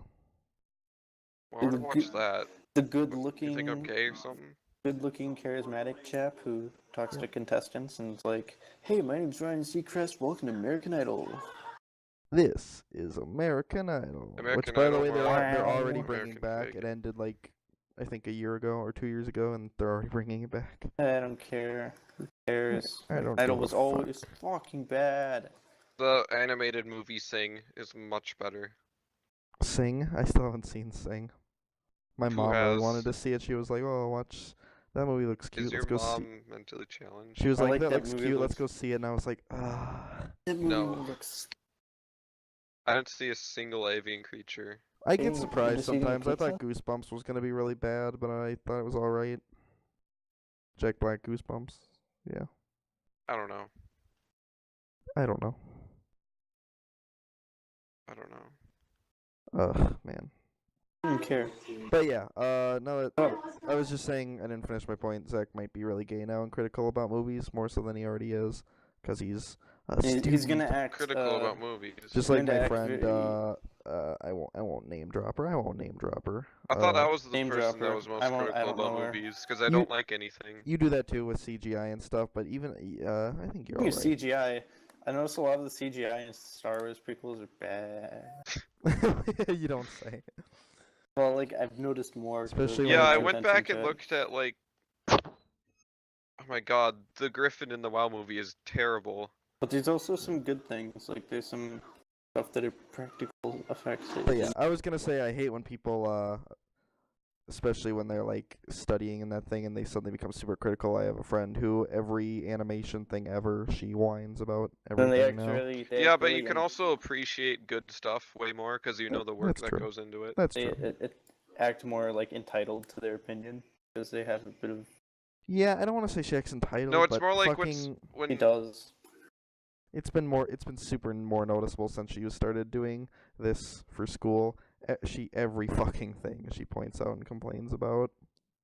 Why would I watch that? The You good-looking, think I'm gay or something? good-looking, charismatic chap who talks to contestants and is like, "Hey, my name's Ryan Seacrest. Welcome to American Idol." This is American Idol. Which, American by the Idol way, they're Wow. already bringing American back. Pig. It ended, like, I think a year ago or 2 years ago, and they're already bringing it back. I don't care. Who cares? I don't Idol give a was fuck. always fucking bad. The animated movie Sing is much better. Sing? I still haven't seen Sing. My Who mom really has? wanted to see it. She was like, "Oh, watch that movie. Looks cute. Is your Let's go see." mom mentally challenged? She was I like, like "That that looks movie, cute. it Let's looks- go see it." And I was like, "Ah." That movie No. looks. I didn't see a single avian creature. I get Eating- surprised just eating sometimes. I thought pizza? Goosebumps was gonna be really bad, but I thought it was all right. Jack Black Goosebumps. Yeah. I don't know. I don't know. I don't know. Ugh, man. I don't care. But yeah, no, Oh, I was just saying, I didn't finish my point. Zach might be really gay now and critical about movies, more so than he already is, because he's a he's gonna student. act Critical about movies. Just like gonna my act friend, very- I won't name drop her. I won't name drop her. I thought I was the Name person dropper. that was most I won't critical about know her. movies because I You- don't like anything. You do that too with CGI and stuff, but even I think you're Speaking alright. of CGI, I noticed a lot of the CGI in Star Wars prequels are bad. You don't say. Well, like I've noticed more. 'cause Especially of when Yeah, it's I paying went attention back to and it. looked at like. Oh my god, the Griffin in the WoW movie is terrible. But there's also some good things. Like there's some stuff that are practical effects. that But you yeah, I was gonna say I hate when people, especially when they're like studying in that thing and they suddenly become super critical. I have a friend who every animation thing ever she whines about Then they everything act now. really. They Yeah, act but really you can also appreciate good stuff way more because you know the work That's that true. goes into it. That's They true. act more like entitled to their opinion because they have a bit of. Yeah, I don't want to say she acts entitled. No, it's but more like fucking, when He does. it's been super more noticeable since she started doing this for school. Every fucking thing she points out and complains about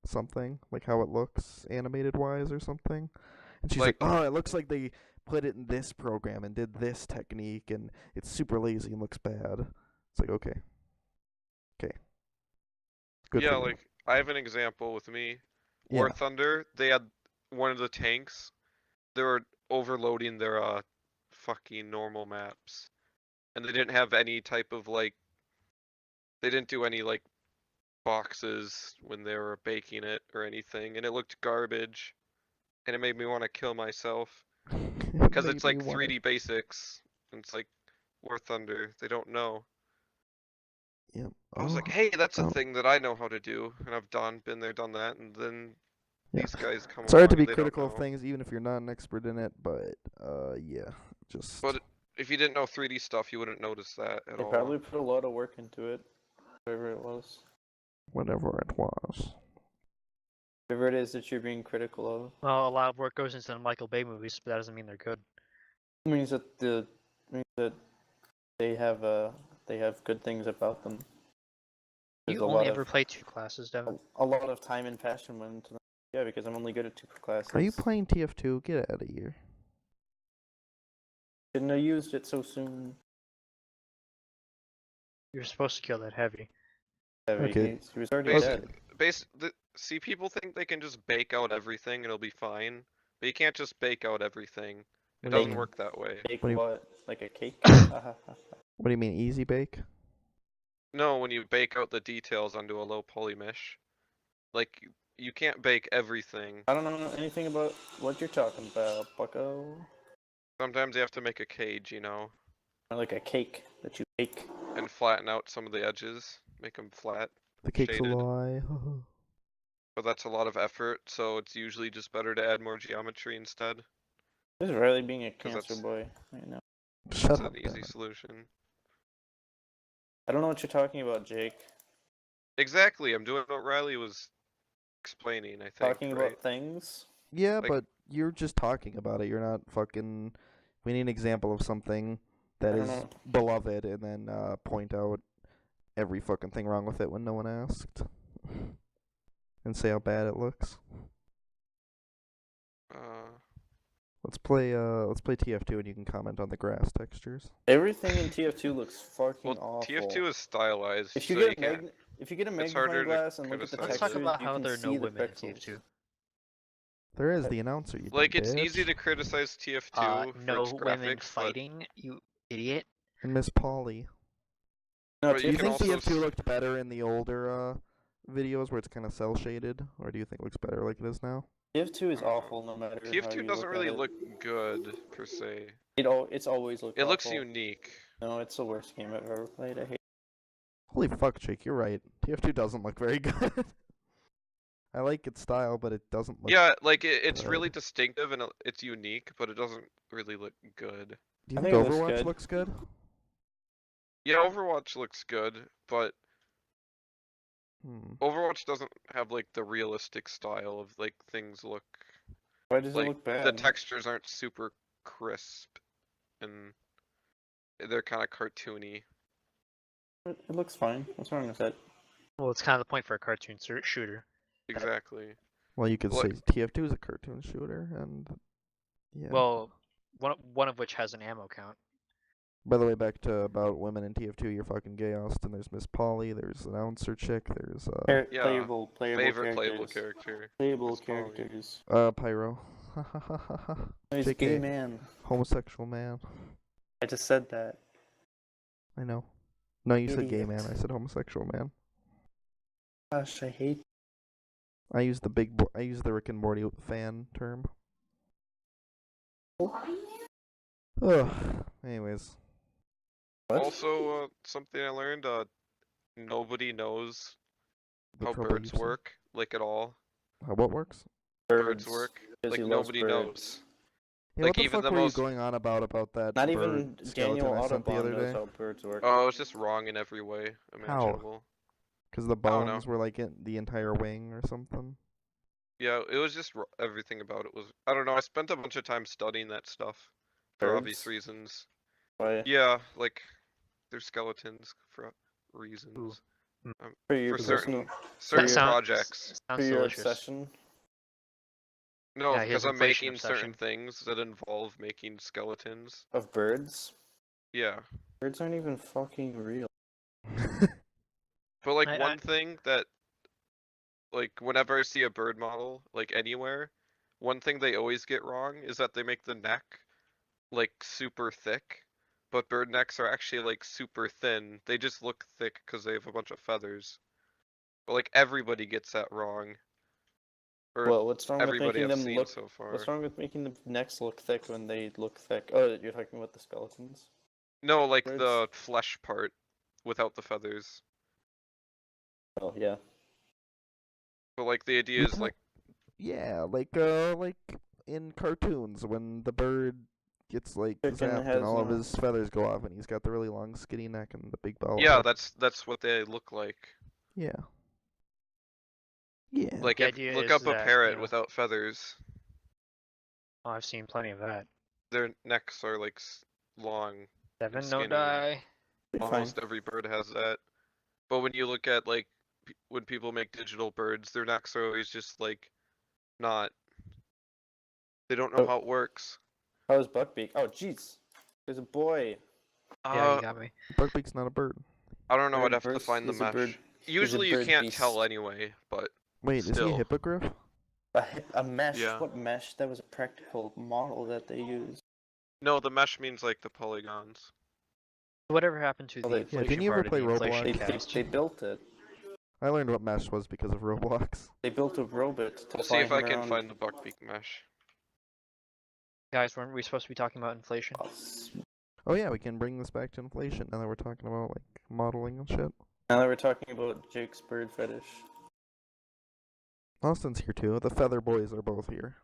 something, like how it looks animated wise or something. And she's like, "Oh, it looks like they put it in this program and did this technique and it's super lazy and looks bad." It's like, okay. Good yeah, for you. like I have an example with me. Yeah. War Thunder, they had one of the tanks. They were overloading their fucking normal maps, and they didn't have any type of like. They didn't do any like boxes when they were baking it or anything, and it looked garbage, and it made me want to kill myself because it's like 3D basics, and it's like War Thunder. They don't know. Yep. I was like, Oh, hey, that's a oh. thing that I know how to do, and I've been there, done that, and then Yeah. these guys come It's hard along to be and they don't critical of know. things, even if you're not an expert in it. But yeah, just. But if you didn't know 3D stuff, you wouldn't notice that at They all. probably put a lot of work into it. Whatever it was. Whatever it was. Whatever it is that you're being critical of. Well, a lot of work goes into the Michael Bay movies, but that doesn't mean they're good. It means that they have good things about them. There's You a only lot ever of play 2 classes, Devin. a lot of time and passion went into them. Yeah, because I'm only good at 2 classes. Are you playing TF2? Get out of here. Shouldn't have used it so soon. You're supposed to kill that heavy. Okay. He was already Basi- dead. See, people think they can just bake out everything and it'll be fine, but you can't just bake out everything. It What do you doesn't mean? work that way. Bake What do you- what? Like a cake? What do you mean, easy bake? No, when you bake out the details onto a low poly mesh, like you can't bake everything. I don't know anything about what you're talking about, bucko. Sometimes you have to make a cage, you know, Or like a cake that you bake. and flatten out some of the edges, make them flat. The cake's Shaded. a lie. But that's a lot of effort, so it's usually just better to add more geometry instead. This is Ryley being a 'Cause cancer that's- boy right now. Shut It's up, an easy Devin. solution. I don't know what you're talking about, Jake. Exactly, I'm doing what Ryley was explaining, I think, Talking right? about things. Yeah, Like- but you're just talking about it. You're not fucking. We need an example of something that I is don't know. beloved, and then point out every fucking thing wrong with it when no one asked, and say how bad it looks. Let's play TF2, and you can comment on the grass textures. Everything in TF2 looks fucking Well, awful. TF2 is stylized, If you so get you can't. if you get a it's harder magnifying to glass and look at the criticize Let's textures, talk about you how can there are no see the women in pixels. TF2. There is the announcer. You Like, dumb it's easy bitch. to criticize TF2 for No its women graphics, fighting, you idiot. And Miss Polly. No, But Do you you can think also TF2 looked better in the older videos where it's kind of cell shaded, or do you think it looks better like it is now? TF2 is awful no matter how TF2 you doesn't look really at it. look good, per se. It's always looked It looks awful. unique. No, it's the worst game I've ever played. I hate Holy fuck, Jake, you're right. TF2 doesn't look very good. I like its style, but it doesn't look. Yeah, like, it's good. really distinctive and it's unique, but it doesn't really look good. Do you I think think it looks Overwatch good. looks good? Yeah, Overwatch looks good, but Hmm. Overwatch doesn't have, like, the realistic style of, like, things look. Why does it Like, look bad? the textures aren't super crisp, and they're kind of cartoony. It looks fine. What's wrong with it? Well, it's kind of the point for a cartoon shooter. Exactly. Well, you could What- say TF2 is a cartoon shooter, and yeah. Well, one of which has an ammo count. By the way, back to about women in TF2, you're fucking gay, Austin. There's Miss Polly, there's announcer chick, there's Yeah, Playable Favorite characters. playable character. Playable Miss Polly. characters. Pyro. No, he's a JK. gay man. Homosexual man. I just said that. I know. No, you said gay man. Idiot. I said homosexual man. Gosh, I hate. I use the I use the Rick and Morty fan term. Ugh. Anyways. What? Also, something I learned, nobody knows The how trouble birds you've seen. work, like at all. How what works? Birds work. Because Like, he loves nobody birds. knows. Yeah, Like, what the even fuck the were most- you going on about that Not bird even skeleton Daniel I sent the Audubon other knows day? how birds work. Oh, it was just wrong in every way imaginable. Because the don't know. bones were like in the entire wing or something. Yeah, it was just everything about it was. I don't know. I spent a bunch of time studying that stuff for obvious Birds? reasons. Why? Yeah, like they're skeletons for reasons. For your For certain personal, certain sound- projects. for Sounds your delicious. obsession. No, Yeah, he has because I'm inflation making certain obsession. things that involve making skeletons. Of birds? Yeah. Birds aren't even fucking real. But like I- one thing that like whenever I see a bird model, like anywhere, one thing they always get wrong is that they make the neck like super thick, but bird necks are actually like super thin. They just look thick because they have a bunch of feathers. But like everybody gets that wrong. Or Well, what's wrong with everybody making I've them seen look? so far. What's wrong with making the necks look thick when they look thick? Oh, you're talking about the skeletons? No, like Birds? the flesh part without the feathers. Oh yeah. But like the idea is like Yeah, like in cartoons when the bird gets like Chicken zapped has and all of no- his feathers go off and he's got the really long skinny neck and the big bell. yeah, head. that's what they look like. Yeah. Yeah. Like The if idea look is up a that, parrot you know- without feathers, Oh, I've seen plenty of that. their necks are like long. Devin, skinny. don't die. Be fine. Almost every bird has that. But when you look at like when people make digital birds, their necks are always just like not. They don't know Oh. how it works. How's Buckbeak? Oh jeez. There's a boy. Yeah, you got me. Buckbeak's not a bird. I don't know. I'd have to Birds- find the he's a mesh. bird- Usually you bird can't beast. tell anyway, but Wait, is he a Still. hippogriff? A mesh. Yeah. What mesh? That was a practical model that they used. no, the mesh means like the polygons. Whatever happened to Oh, the they- inflation didn't you ever part of play the Roblox? They, inflation they, cast? they built it. I learned what mesh was because of Roblox. They built a robot to We'll see fly if I him can around. find the buckbeak mesh. Guys, weren't we supposed to be talking about inflation? Oh yeah, we can bring this back to inflation now that we're talking about like modeling and shit. Now that we're talking about Jake's bird fetish. Austin's here too. The Feather Boys are both here.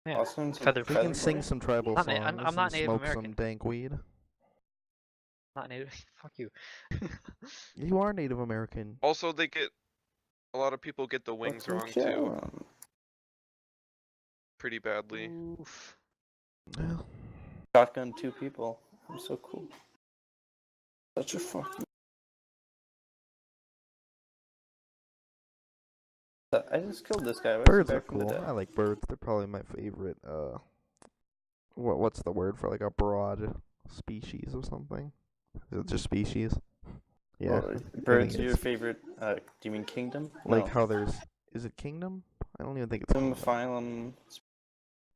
Yeah. Austin's a Feather- We Feather can sing boy? some tribal I'm songs not- I'm and not Native smoke some American. dank weed. Not native. Fuck you. You are Native American. Also, they get a lot of people get the wings wrong too, pretty badly. Oof. Yeah. Shotgun 2 people. I'm so cool. Such a fucking. I just killed this guy. Why is he Birds are back from the cool. dead? I like birds. They're probably my favorite. What's the word for like a broad species or something? Is it just species? Yeah. Well, I birds think are your it's- favorite. Do you mean kingdom? Like No. how there's. Is it kingdom? I don't even think it's. Kingdom, Kingdom. phylum.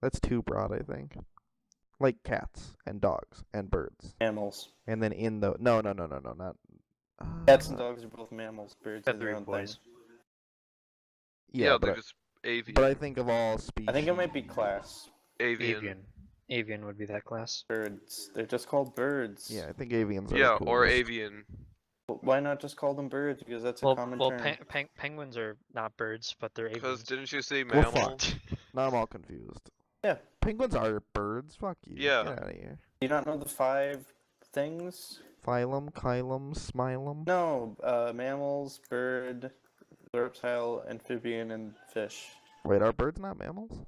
That's too broad, I think. Like cats and dogs and birds, Mammals. and then in the not. Cats and dogs are both mammals. Birds are Feathery their own boys. thing. Yeah, they're but just avian. but I think of all species. I think it might be class. Avian. Avian. Avian would be that class. Birds. They're just called birds. Yeah, I think avians are. Yeah, the or coolest. avian. But why not just call them birds? Because that's a Well, common well, term. penguins are not birds, but they're Because avians. didn't you say Well, mammal? fuck. Now I'm all confused. Yeah. Penguins are birds. Fuck you. Yeah. Get out of here. Do you not know the 5 things? Phylum, chylum, smilum. No, mammals, bird, reptile, amphibian, and fish. Wait, are birds not mammals?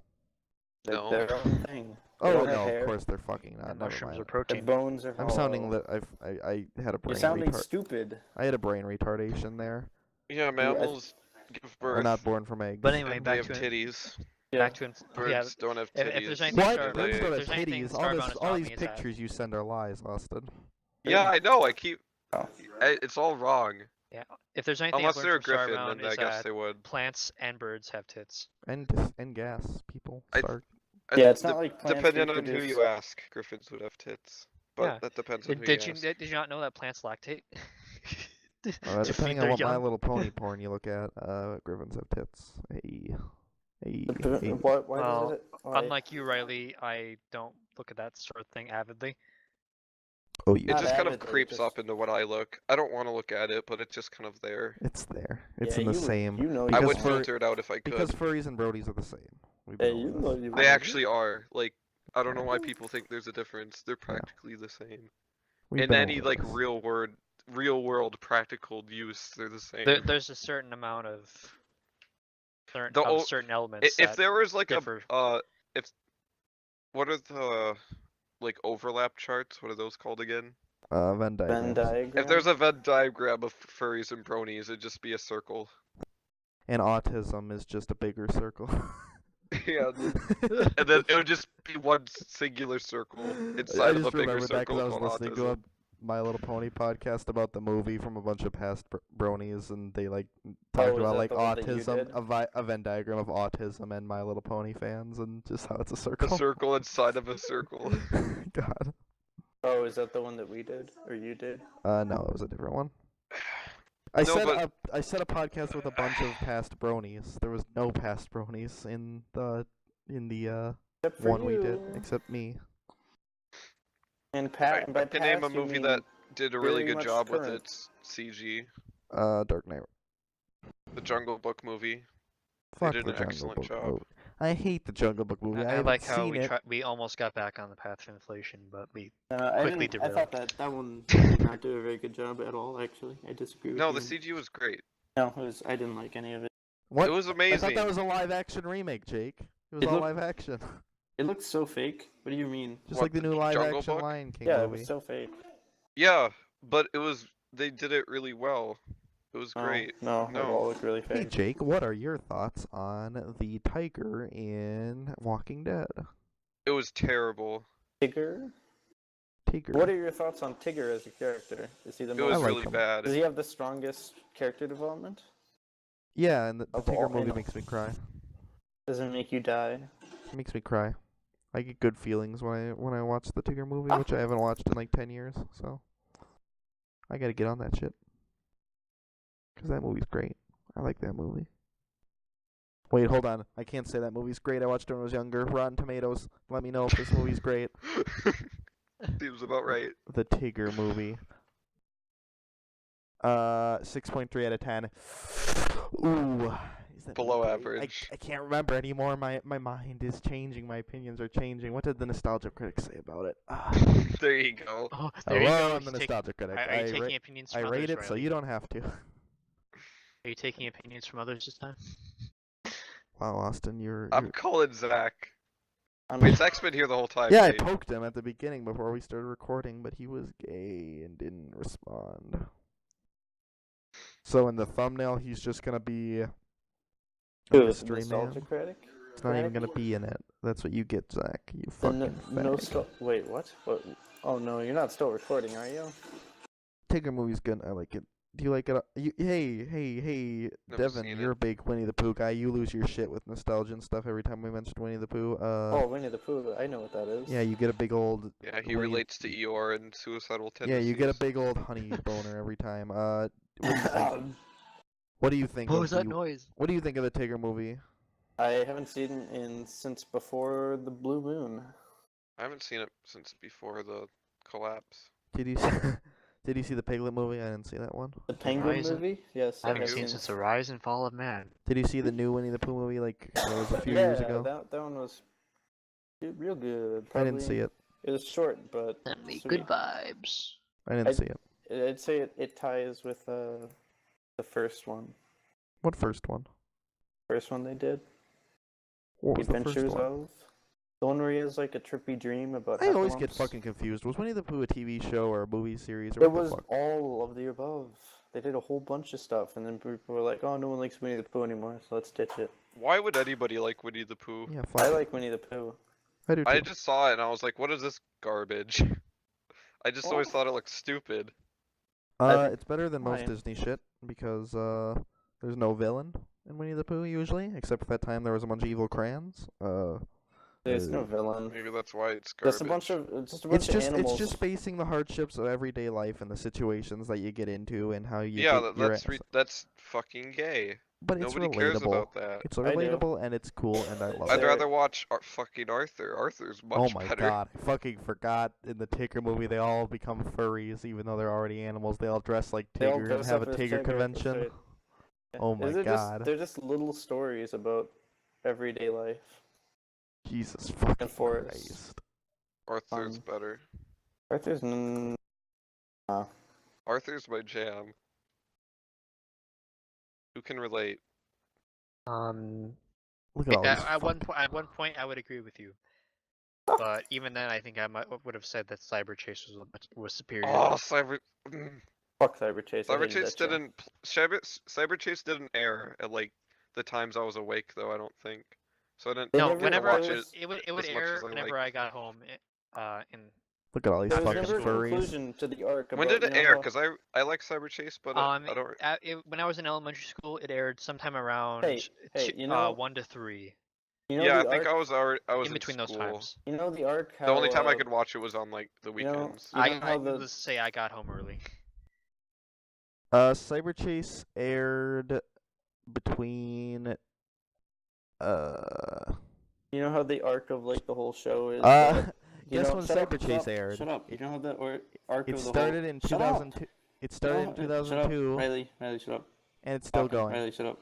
They're No. their own thing. They Oh don't have no, hair. of course they're fucking not. And Never mushrooms mind. are Their protein. bones are I'm sounding hollow. lit. I had a brain You're sounding retard. stupid. I had a brain retardation there. Yeah, mammals give We're birth. not born from eggs. But anyway, and they back have to titties. back to Birds yeah. don't have if titties. there's anything What? Star- Birds if don't there's have anything titties. Starbound has All taught these me is that- pictures you send are lies, Austin. Yeah, I know. I keep. Oh. It's all wrong. Yeah. If there's anything Unless I've they're a learned from griffin, Starbound then I is guess that they would. plants and birds have tits. And gas, people. I- Start. Yeah, it's not like plants Depending on who reproduce. you ask, griffins would have tits. But Yeah. that depends on who Did you you ask. did you not know that plants lactate? To Depending feed on their what My young? Little Pony porn you look at, griffins have tits. Hey. Hey. Why, hey. why Well, does it? Why? Unlike you, Riley, I don't look at that sort of thing avidly. Oh, you. It Not just kind of avidly, creeps just- up into what I look. I don't want to look at it, but it's just kind of there. It's there. It's Yeah, in the you- same. You know I Because would for- filter it out if I could. Because furries and brodies are the same. We've Hey, been you over know this. you. They actually are. Like, I don't know why people think there's a difference. They're practically the same. We've In been any over like this. real world practical use, they're the same. There's a certain amount of The o- certain elements If that there was like differ. if what are the like overlap charts? What are those called again? Venn diagrams. Venn diagram. If there's a Venn diagram of furries and bronies, it'd just be a circle. And autism is just a bigger circle. Yeah, and then it would just be one singular circle I inside of a just bigger remembered that circle because I was called listening to autism. My Little Pony podcast about the movie from a bunch of past bronies, and they like talked is about that like the one that you autism, did? a Venn diagram of autism and My Little Pony fans, and just how it's a A circle. circle inside of a circle. God. Oh, is that the one that we did or you did? No, it was a different one. No, I said a podcast with a bunch of past bronies. There was no past bronies in the Except for one we did, you. except me. And Pat. And by I can name a past, you movie mean that did a really very good much job with current. its CG. Dark Knight. The Jungle Book movie. Fuck did the an Jungle excellent Book job. movie. I hate the Jungle Book movie. I I haven't like how seen it. we almost got back on the path of inflation, but we I quickly didn't. I thought derailed. that one did not do a very good job at all. Actually, I disagree with No, you. the CG was great. No, I didn't like any of it. What? It was I amazing. thought that was a live action remake, Jake. It was It all looked- live action. It looked so fake. What do you mean? Just What, like the the new live Jungle action Book? Lion King Yeah, it movie. was so fake. Yeah, but they did it really well. It was Oh, great. No, it No. all looked really Hey fake. Jake, what are your thoughts on the tiger in Walking Dead? It was terrible. Tigger. Tigger. What are your thoughts on Tigger as a character? Is he the It was most? like really him. bad. Does he have the strongest character development? Yeah, and the Of Tigger all movie animals. makes me cry. Does it make you die? It makes me cry. I get good feelings when I watch the Tigger movie, which I haven't watched in like 10 years. So I gotta get on that shit. 'Cause that movie's great. I like that movie. Wait, hold on. I can't say that movie's great. I watched it when I was younger. Rotten Tomatoes. Let me know if this movie's great. Seems about right. The Tigger movie. 6.3 out of 10. Ooh. Is that Below great? average. I can't remember anymore. My mind is changing. My opinions are changing. What did the nostalgia critics say about it? There you go. Oh, there you Hello, go. I'm the nostalgia critic. Are you taking opinions I from rate others, it, so Ryley? you don't have to. Are you taking opinions from others this time? Wow, Austin, you're I'm calling Zach. I'm Wait, Zach's been here the whole time. yeah, I Jake. poked him at the beginning before we started recording, but he was gay and didn't respond. So in the thumbnail, he's just gonna be a Who, the mystery nostalgia man. critic? It's not even gonna be in it. That's what you get, Zach. You The fucking fag. Wait, what? What? Oh no, you're not still recording, are you? Tigger movie's good. I like it. Do you like it? Hey, Never Devin, seen you're it. a big Winnie the Pooh guy. You lose your shit with nostalgia and stuff every time we mention Winnie the Pooh. Oh, Winnie the Pooh. I know what that is. Yeah, you get a big old. Yeah, he Winnie- relates to Eeyore and suicidal Yeah, tendencies. you get a big old honey boner every time. What do you think? What do you think? What of was that the- noise? What do you think of the Tigger movie? I haven't seen it since before the Blue Moon. I haven't seen it since before the collapse. Did you did you see the Piglet movie? I didn't see that one. The Penguin Horizon. movie? Yes, I haven't have seen Penguin. since the rise and fall of man. Did you see the new Winnie the Pooh movie? Like it was a few yeah, years ago. that one was real good. I didn't Probably- see it. It was short, but Send me sweet. good vibes. I didn't see it. I'd say it ties with the first one. What first one? First one they did. What was the Adventures first one? of. The one where he has like a trippy dream about. I always get heffalumps. fucking confused. Was Winnie the Pooh a TV show or a movie series or It what was the fuck? all of the above. They did a whole bunch of stuff, and then people were like, "Oh, no one likes Winnie the Pooh anymore, so let's ditch it." Why would anybody like Winnie the Pooh? Yeah, fuck. I it. like Winnie the Pooh. I do too. I just saw it and I was like, what is this garbage? I just always Well- thought it looked stupid. think- It's better than most Why? Disney shit because there's no villain in Winnie the Pooh usually, except for that time there was a bunch of evil crayons. There's no villain. Maybe that's why it's garbage. Just a bunch of It's animals. just facing the hardships of everyday life and the situations that you get into and how you Yeah, get your that's fucking gay. but it's Nobody cares relatable. about that. It's I do. relatable and it's cool and I love I'd it. There- rather watch fucking Arthur. Arthur's much Oh my better. god, I fucking forgot in the Tigger movie they all become furries even though they're already animals. They all dress like They all Tigger and dress have a up as Tigger Tigger, that's convention. right. Yeah. Oh my They're god. they're just little stories about everyday life. Jesus fucking forests. Christ. Arthur's better. Arthur's Arthur's my jam. Who can relate? Look at all these At one fucking- point, I would agree with you. But even then, I think I would have said that Cyber Chase was superior. Oh, Cyber. fuck Cyber Chase. I Cyber hated Chase that show. didn't. Cyber Chase didn't air at like the times I was awake though. I don't think. So I didn't. They No, never- whenever watch there it. was- it would as much air as I whenever like. I got home. In Look at all these There was fucking never a furries. conclusion to the arc. When about, did it you know air? how- Because I like Cyber Chase, but I don't. When I was in elementary school, it aired sometime around Hey, you know- 1 to 3. You know Yeah, I the think arc, I was In between those school. times. You know the arc. How, The only time I could watch it was on like the you know- weekends. you know how the- Let's say I got home early. Cyber Chase aired between You know how the arc of like the whole show is. guess know, when shut up, Cyber shut Chase up, aired. Shut up. You know how the arc It of the started whole... in Shut up! 2002. It started in Shut up, 2002, Riley, shut up. and it's still Fucking going. Riley, shut up.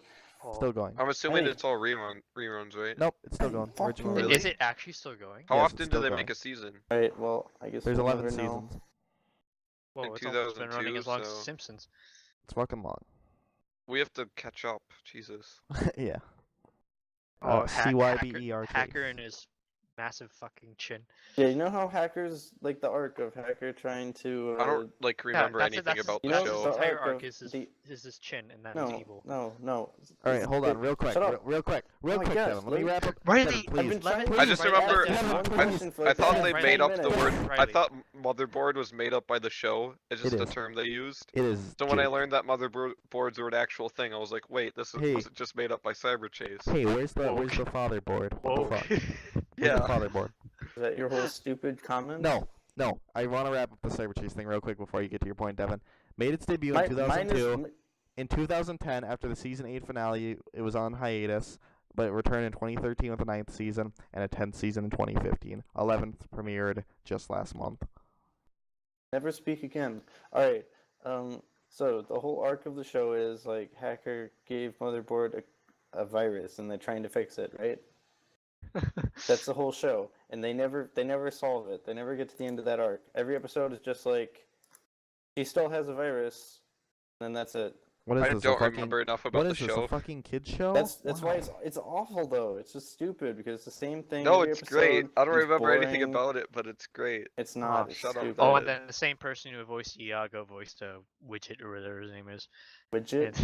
Still going. I'm assuming Hey. it's all reruns, right? Nope, it's still Hey, going. fucking Original Really? release. Is it actually still going? How Yes, often it's do still they going. make a season? Alright, well, I guess There's we'll 11 never know. seasons. Well, In it's almost been running 2002, as long as so- Simpsons. It's fucking long. We have to catch up. Jesus. Yeah. Oh, CYBER Hacker Chase. and his massive fucking chin. Yeah, you know how hackers, like the arc of Hacker trying to... I don't like remember that's anything about you the know, His show. the entire arc arc of is his chin, and that is evil. No. Alright, hold on, real quick. Shut up. Real quick, Oh, Devin. yes, Let me wait. wrap up. Riley, Devin, I've please. been trying I just to remember- write down one I- question for I like thought the they past made 10 up the minutes. word. I Riley. thought motherboard was made up by the show. It's just It a is. term they used. It is. So when I Jake. learned that motherboards were an actual thing, I was like, wait, this Hey. wasn't just made up by Cyber Chase. Hey, where's the Woke. fatherboard? What Whoa. the fuck? Where's Yeah. the fatherboard? Is that your whole stupid comment? No. I want to wrap up the Cyber Chase thing real quick before you get to your point, Devin. Made its debut in Mine 2002. is... In 2010, after the season 8 finale, it was on hiatus, but it returned in 2013 with the 9th season and a 10th season in 2015. 11th premiered just last month. Never speak again. Alright, so the whole arc of the show is like Hacker gave Motherboard a virus and they're trying to fix it, right? That's the whole show. And they never solve it. They never get to the end of that arc. Every episode is just like he still has a virus, and then that's it. What is I this? don't a fucking, remember enough about what the is this? show. A fucking kid show? That's Wow. why it's awful though. It's just stupid because it's the same thing. No, every it's great. episode. I don't It's remember anything boring. about it, but it's great. It's not. It's shut up. stupid. Oh, and then the same person who voiced Iago voiced Widget or whatever his name is. Widget,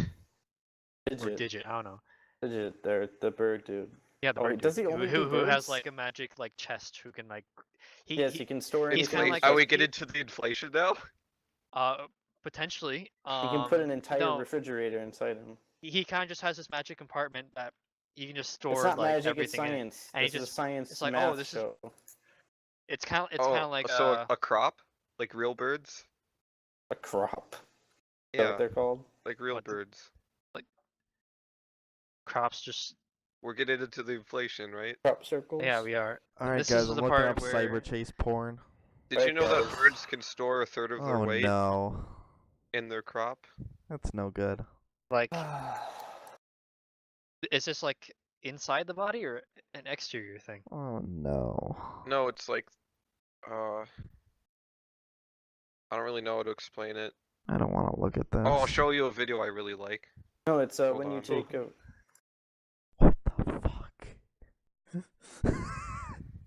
Or Digit, I don't know. Digit. They're the bird dude. Yeah, the Oh, bird does dude, he only who do has birds? like a magic like chest who can like Yes, he can store he's anything. kinda like Are a- we getting into the inflation now? potentially He can put an entire no, refrigerator inside him. he kind of just has this magic compartment that you can just store It's not like magic. It's everything in it. science. And he This is a just- science it's like, math oh, this is- show. It's kind of like so a crop, like real birds. A crop. Is that Yeah, what they're called? like real What the- birds. crops just We're getting into the inflation, right? Crop circles. yeah we are. Alright, This guys, is I'm the looking part up where- Cyber Chase porn. Did Right, you know that guys. birds can store a third of their Oh weight no. in their crop? That's no good. like is this like inside the body or an exterior thing? Oh no. No, it's like, I don't really know how to explain it. I don't want to look at this. Oh, I'll show you a video I really like. no, it's Hold when you on. take a. What the fuck?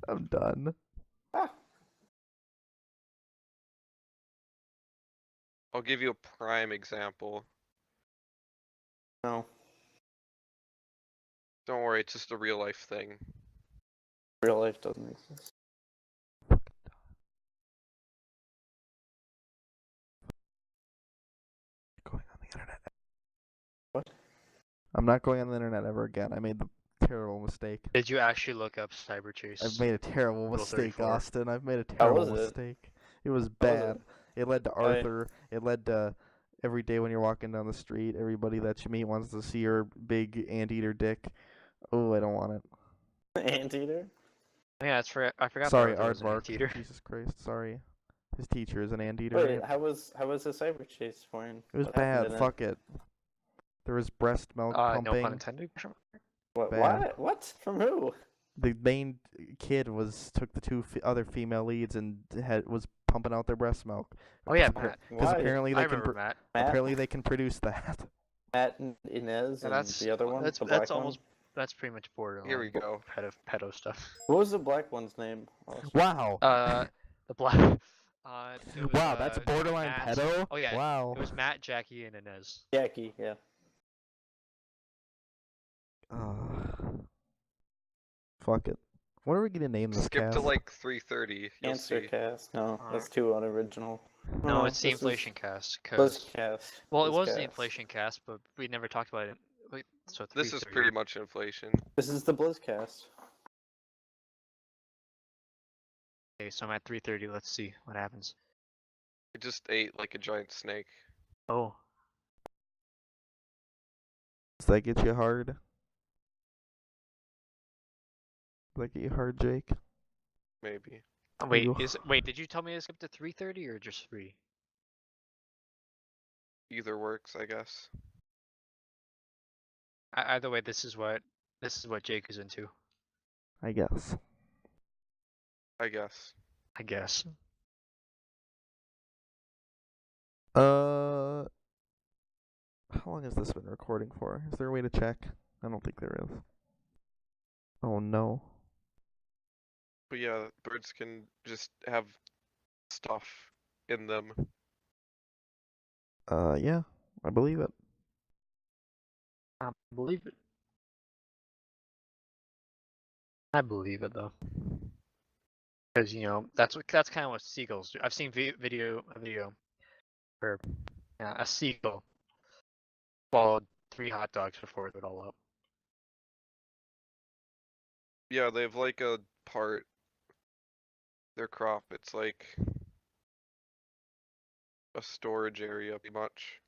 I'm done. Ah, I'll give you a prime example. no, Don't worry, it's just a real life thing. real life doesn't exist. Going on the internet. What? I'm not going on the internet ever again. I made the terrible mistake. Did you actually look up Cyber Chase? I've made a terrible Rule mistake, 34. Austin. I've made a How terrible was it? mistake. It was How was bad. it? It led to Why? Arthur. It led to every day when you're walking down the street, everybody that you meet wants to see your big anteater dick. Oh, I don't want it. Anteater. Yeah, I forgot. Sorry, that was an Aardvark. anteater. Jesus Christ, sorry. His teacher is an anteater. Wait, right? how was the cyber chase porn? It was What happened bad. in it? Fuck it. There was breast milk No pumping. pun intended. What? bad. What? What? From who? The main kid took the two other female leads and was pumping out their breast milk. Oh yeah, Because Matt. Because Why? apparently I they can. remember Matt. Matt? Apparently they can produce that. Matt and Inez Yeah, and that's the other one. That's the black that's almost one? that's pretty much borderline. Here we go. Pedo stuff. What was the black one's name? Wow. The black. It was, Wow, that's borderline Matt. pedo. Oh yeah. Wow. It was Matt, Jackie, and Inez. Jackie. Yeah. Fuck it. What are we gonna name this Skip cast? to like 3:30. You'll Answer see. cast. No, that's Alright. too unoriginal. No, it's the this is inflation cast. Cause Blizzcast. well, it was the Blizzcast. inflation cast, but we never talked about it. Wait, so This is 3:30. pretty much inflation. This is the Blizzcast. Okay, so I'm at 3:30. Let's see what happens. I just ate like a giant snake. Oh, Does that get you hard? Does that get you hard, Jake? Maybe. wait, you- wait. Did you tell me to skip to 3:30 or just 3? Either works, I guess. Either way, this is what Jake is into. I guess. I guess. I guess. How long has this been recording for? Is there a way to check? I don't think there is. Oh no. But yeah, birds can just have stuff in them. Yeah, I believe it. I believe it. I believe it though, because that's kind of what seagulls do. I've seen a video where a seagull swallowed 3 hot dogs before it would all up. Yeah, they have like a part. Their crop, it's like a storage area, pretty much.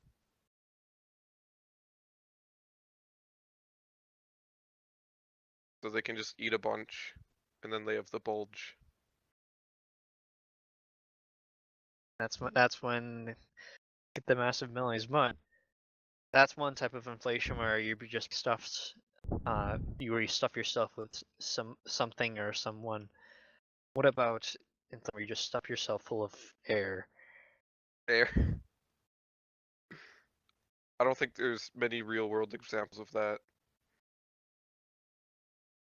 So they can just eat a bunch, and then they have the bulge. That's when get the massive millions. But that's one type of inflation where you just stuffed, where you stuff yourself with something or someone. What about where you just stuff yourself full of air? Air. I don't think there's many real world examples of that.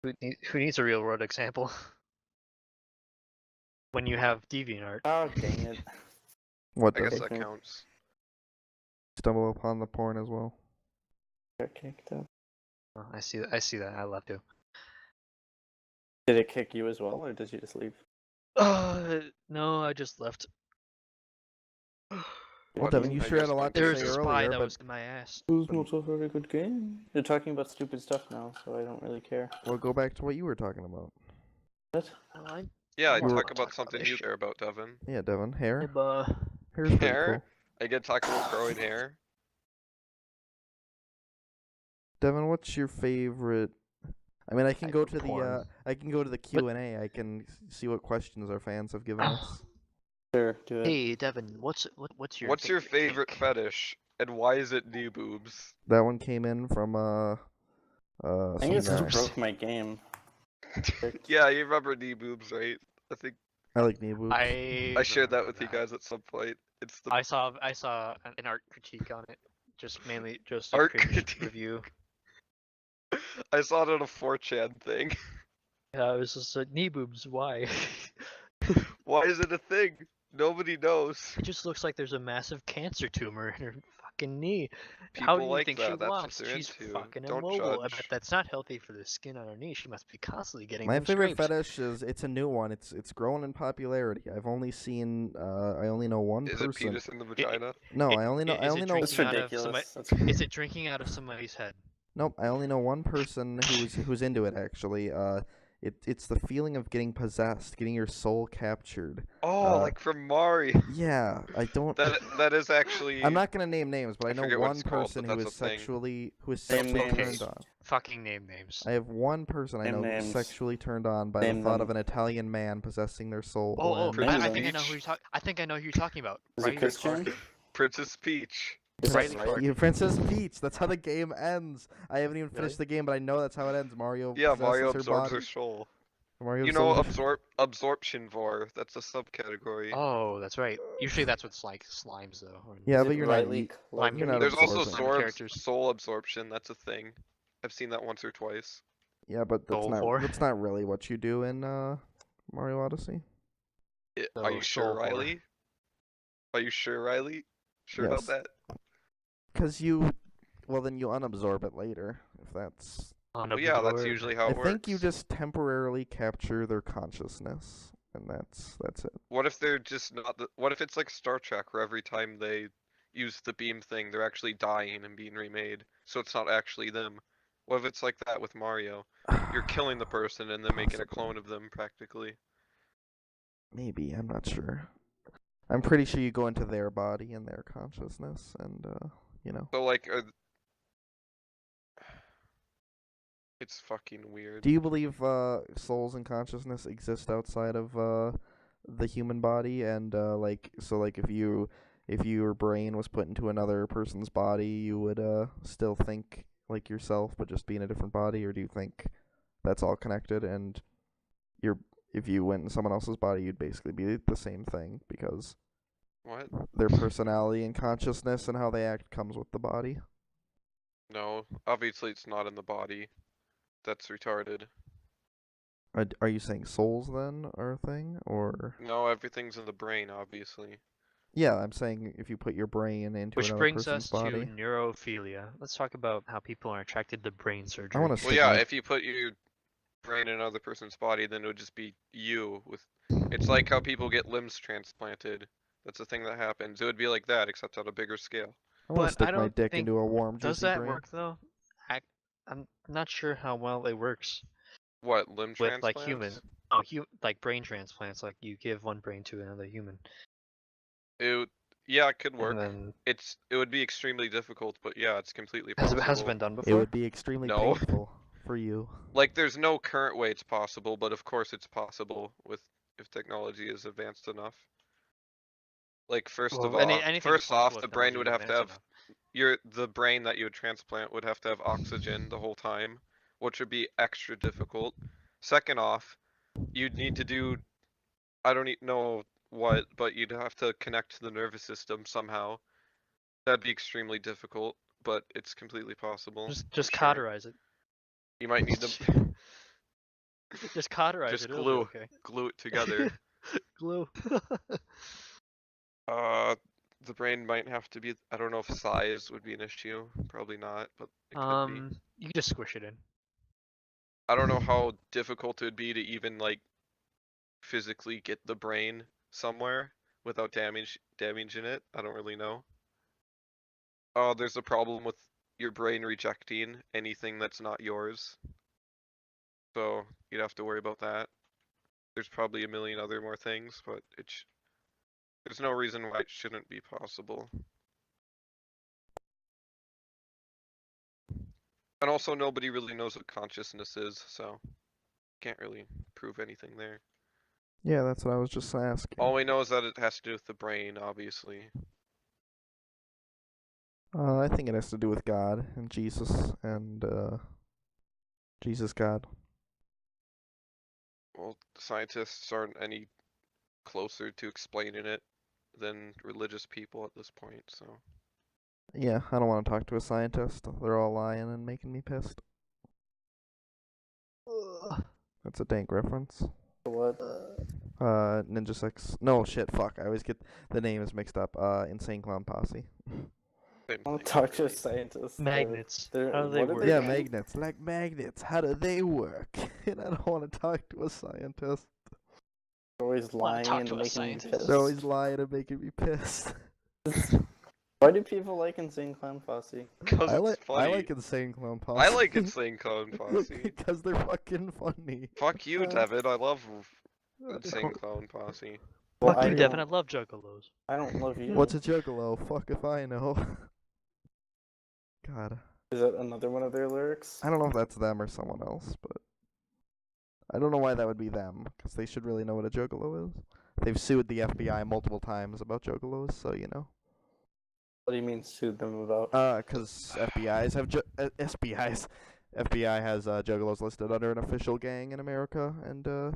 Who needs a real world example? When you have DeviantArt. Oh, dang it. What I does guess it? that counts. Stumble upon the porn as well. Got kicked out. Oh, I see that. I left too. Did it kick you as well, or did you just leave? No, I just left. Well, What? Devin, you I sure had guess a lot to There say was a spy earlier, that but was in my ass. It was not a very good game. You're talking about stupid stuff now, so I don't really care. we'll go back to what you were talking about. What? Well, Yeah, I I wanna talk talk about about something this you shit. care about, Devin. Yeah, Devin, hair. I'm, Hair's pretty Hair? cool. I get to talk about growing hair. Devin, what's your favorite? I mean, I can go to porn. the Q&A. I can see what questions our fans have given us. Sure, do it. Hey Devin, what's your What's your favorite kink? fetish, and why is it knee boobs? That one came in from I think some it just guy. broke my game. Yeah, you remember knee boobs, right? I think I like knee boobs. I shared that with you guys at some point. It's the I saw an art critique on it, just mainly just a Art cringe critique. review. I saw it on a 4chan thing. Yeah, it was just like knee boobs. Why? Why is it a thing? Nobody knows. It just looks like there's a massive cancer tumor in her fucking knee. People How do you like think that. she That's walks? what they're She's into. fucking Don't immobile. I judge. bet that's not healthy for the skin on her knee. She must be constantly getting My them favorite scraped. fetish is it's a new one. It's grown in popularity. I've only seen I only know one Is person. it penis in the vagina? No, It- I only know is it know That's drinking out of ridiculous. Is it drinking out of somebody's head? Nope, I only know one person who's into it actually. It's the feeling of getting possessed, getting your soul captured. Oh, like from Mario. Yeah, I don't. That is actually. I'm not gonna name names, but I know forget what one it's called, person but who that's is a thing. sexually Name names. turned on. Fucking name names. I have one person I Name know who's names. sexually turned on by Name the thought them. of an Italian man possessing their soul. Oh, and- Name I them. think I know who I think I know who you're talking about. Is it Riley Christian? Clark. Princess Peach. Is Riley that Clark. right? Yeah, Princess Peach. That's how the game ends. I haven't even Really? finished the game, but I know that's how it ends. Mario Yeah, possesses Mario her absorbs body. her soul. Mario You know, absorbs- absorption vor. That's a subcategory. Oh, that's right. Usually that's what's like slimes though. Or Yeah, Is but it you're not. Ryley Lime You're not There's characters. also absorbing. Lime characters. soul absorption. That's a thing. I've seen that once or twice. Yeah, but that's Soul not. for? That's not really what you do in Mario Odyssey. Are you sure, soul for. Ryley? Are you sure, Ryley? Sure Yes. about that? Cause you, well then you unabsorb it later. If that's On a Well, yeah, that's board. usually how I it works. think you just temporarily capture their consciousness, and that's it. What if they're just not what if it's like Star Trek where every time they use the beam thing, they're actually dying and being remade, so it's not actually them? What if it's like that with Mario? You're killing the person and then making a Possibly. clone of them, practically. Maybe, I'm not sure. I'm pretty sure you go into their body and their consciousness, and you know. So like, it's fucking weird. Do you believe souls and consciousness exist outside of the human body? And like, so like if your brain was put into another person's body, you would still think like yourself, but just be in a different body? Or do you think that's all connected, and if you went in someone else's body, you'd basically be the same thing because What? their personality and consciousness and how they act comes with the body? No, obviously it's not in the body. That's retarded. Are you saying souls then are a thing, or? No, everything's in the brain, obviously. Yeah, I'm saying if you put your brain into Which another brings person's us body. to neurophilia. Let's talk about how people are attracted to brain surgery. wanna Well, Stick yeah, my- if you put your brain in another person's body, then it would just be you with. It's like how people get limbs transplanted. That's a thing that happens. It would be like that, except on a bigger scale. I want But to stick I my don't dick think- into a warm, Does juicy that brain. work though? I'm not sure how well it works What, limb with transplants? like human, like brain transplants. Like you give one brain to another human, Yeah, it could work. and then It would be extremely difficult, but yeah, it's completely has possible. it been done It before? would be extremely No. painful for you. Like, there's no current way it's possible, but of course it's possible if technology is advanced enough. Like, first Well, of all, anything first points off, to the brain technology would is have to advanced have enough. the brain that you would transplant would have to have oxygen the whole time, which would be extra difficult. Second off, you'd need to do, I don't know what, but you'd have to connect to the nervous system somehow. That'd be extremely difficult, but it's completely possible. Just I'm sure. cauterize it. You might need to Just cauterize just it. it'll be glue okay. glue it together. Glue. The brain might have to be, I don't know if size would be an issue. Probably not, but it could be. You can just squish it in. I don't know how difficult it would be to even like physically get the brain somewhere without damaging it. I don't really know. There's a problem with your brain rejecting anything that's not yours. So you'd have to worry about that. There's probably a million other more things, but there's no reason why it shouldn't be possible. And also, nobody really knows what consciousness is, so can't really prove anything there. Yeah, that's what I was just asking. All we know is that it has to do with the brain, obviously. I think it has to do with God and Jesus and Jesus God. Well, scientists aren't any closer to explaining it than religious people at this point, so. Yeah, I don't want to talk to a scientist. They're all lying and making me pissed. That's a dank reference. What? Ninja Six. No, shit, fuck. I always get the names mixed up. Insane Clown Posse. Same I don't thing, talk to a really. scientist. Magnets. they're- How do they what are work? they Yeah, called? magnets. Like magnets. How do they work? And I don't want to talk to a scientist. They're always Wanna lying talk and to a making me scientist. pissed. They're always lying and making me pissed. Why do people like Insane Clown Posse? Cause I it's funny. I like Insane Clown Posse. I like Insane Clown Posse. Because they're fucking funny. Fuck you, Devin. I love Uh, Insane Clown Posse. Well, Fuck I you, Devin. I don't- love juggalos. I don't love you. What's a juggalo? Fuck if I know. God. Is that another one of their lyrics? I don't know if that's them or someone else, but I don't know why that would be them, because they should really know what a juggalo is. They've sued the FBI multiple times about juggalos, so you know. What do you mean sued them about? Because FBI's have FBI has juggalos listed under an official gang in America, and But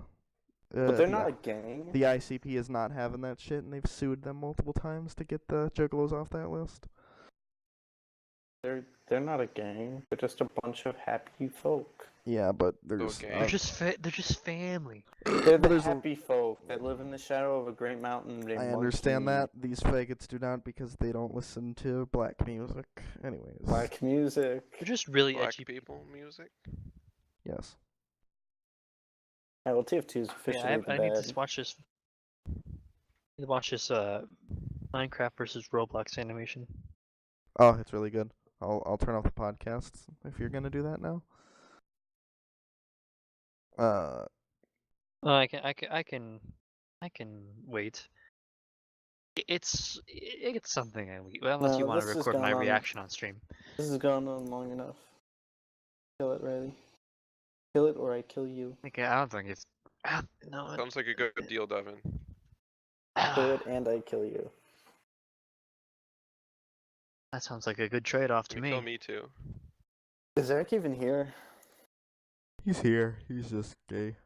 they're the- not a gang. The ICP is not having that shit, and they've sued them multiple times to get the juggalos off that list. They're not a gang. They're just a bunch of happy folk. Yeah, but there's Okay. They're just family. They're the there's a- happy folk that live in the shadow of a great mountain named I understand Monkey. that. These faggots do not, because they don't listen to black music. Anyways. Black music. They're just really Black edgy. people music. Yes. Alright, well, TF2 is officially Yeah, the I need bad. to watch this. I need to watch this Minecraft versus Roblox animation. Oh, it's really good. I'll turn off the podcasts if you're gonna do that now. Oh, I can wait. It's something unless you No, want to this has record my gone on. reaction on stream. This has gone on long enough. Kill it, Ryley. Kill it or I kill you. Okay, I don't think it's. No. Sounds like a good deal, Devin. Kill it and I kill you. That sounds like a good trade-off to You me. kill me too. Is Eric even here? He's here. He's just gay.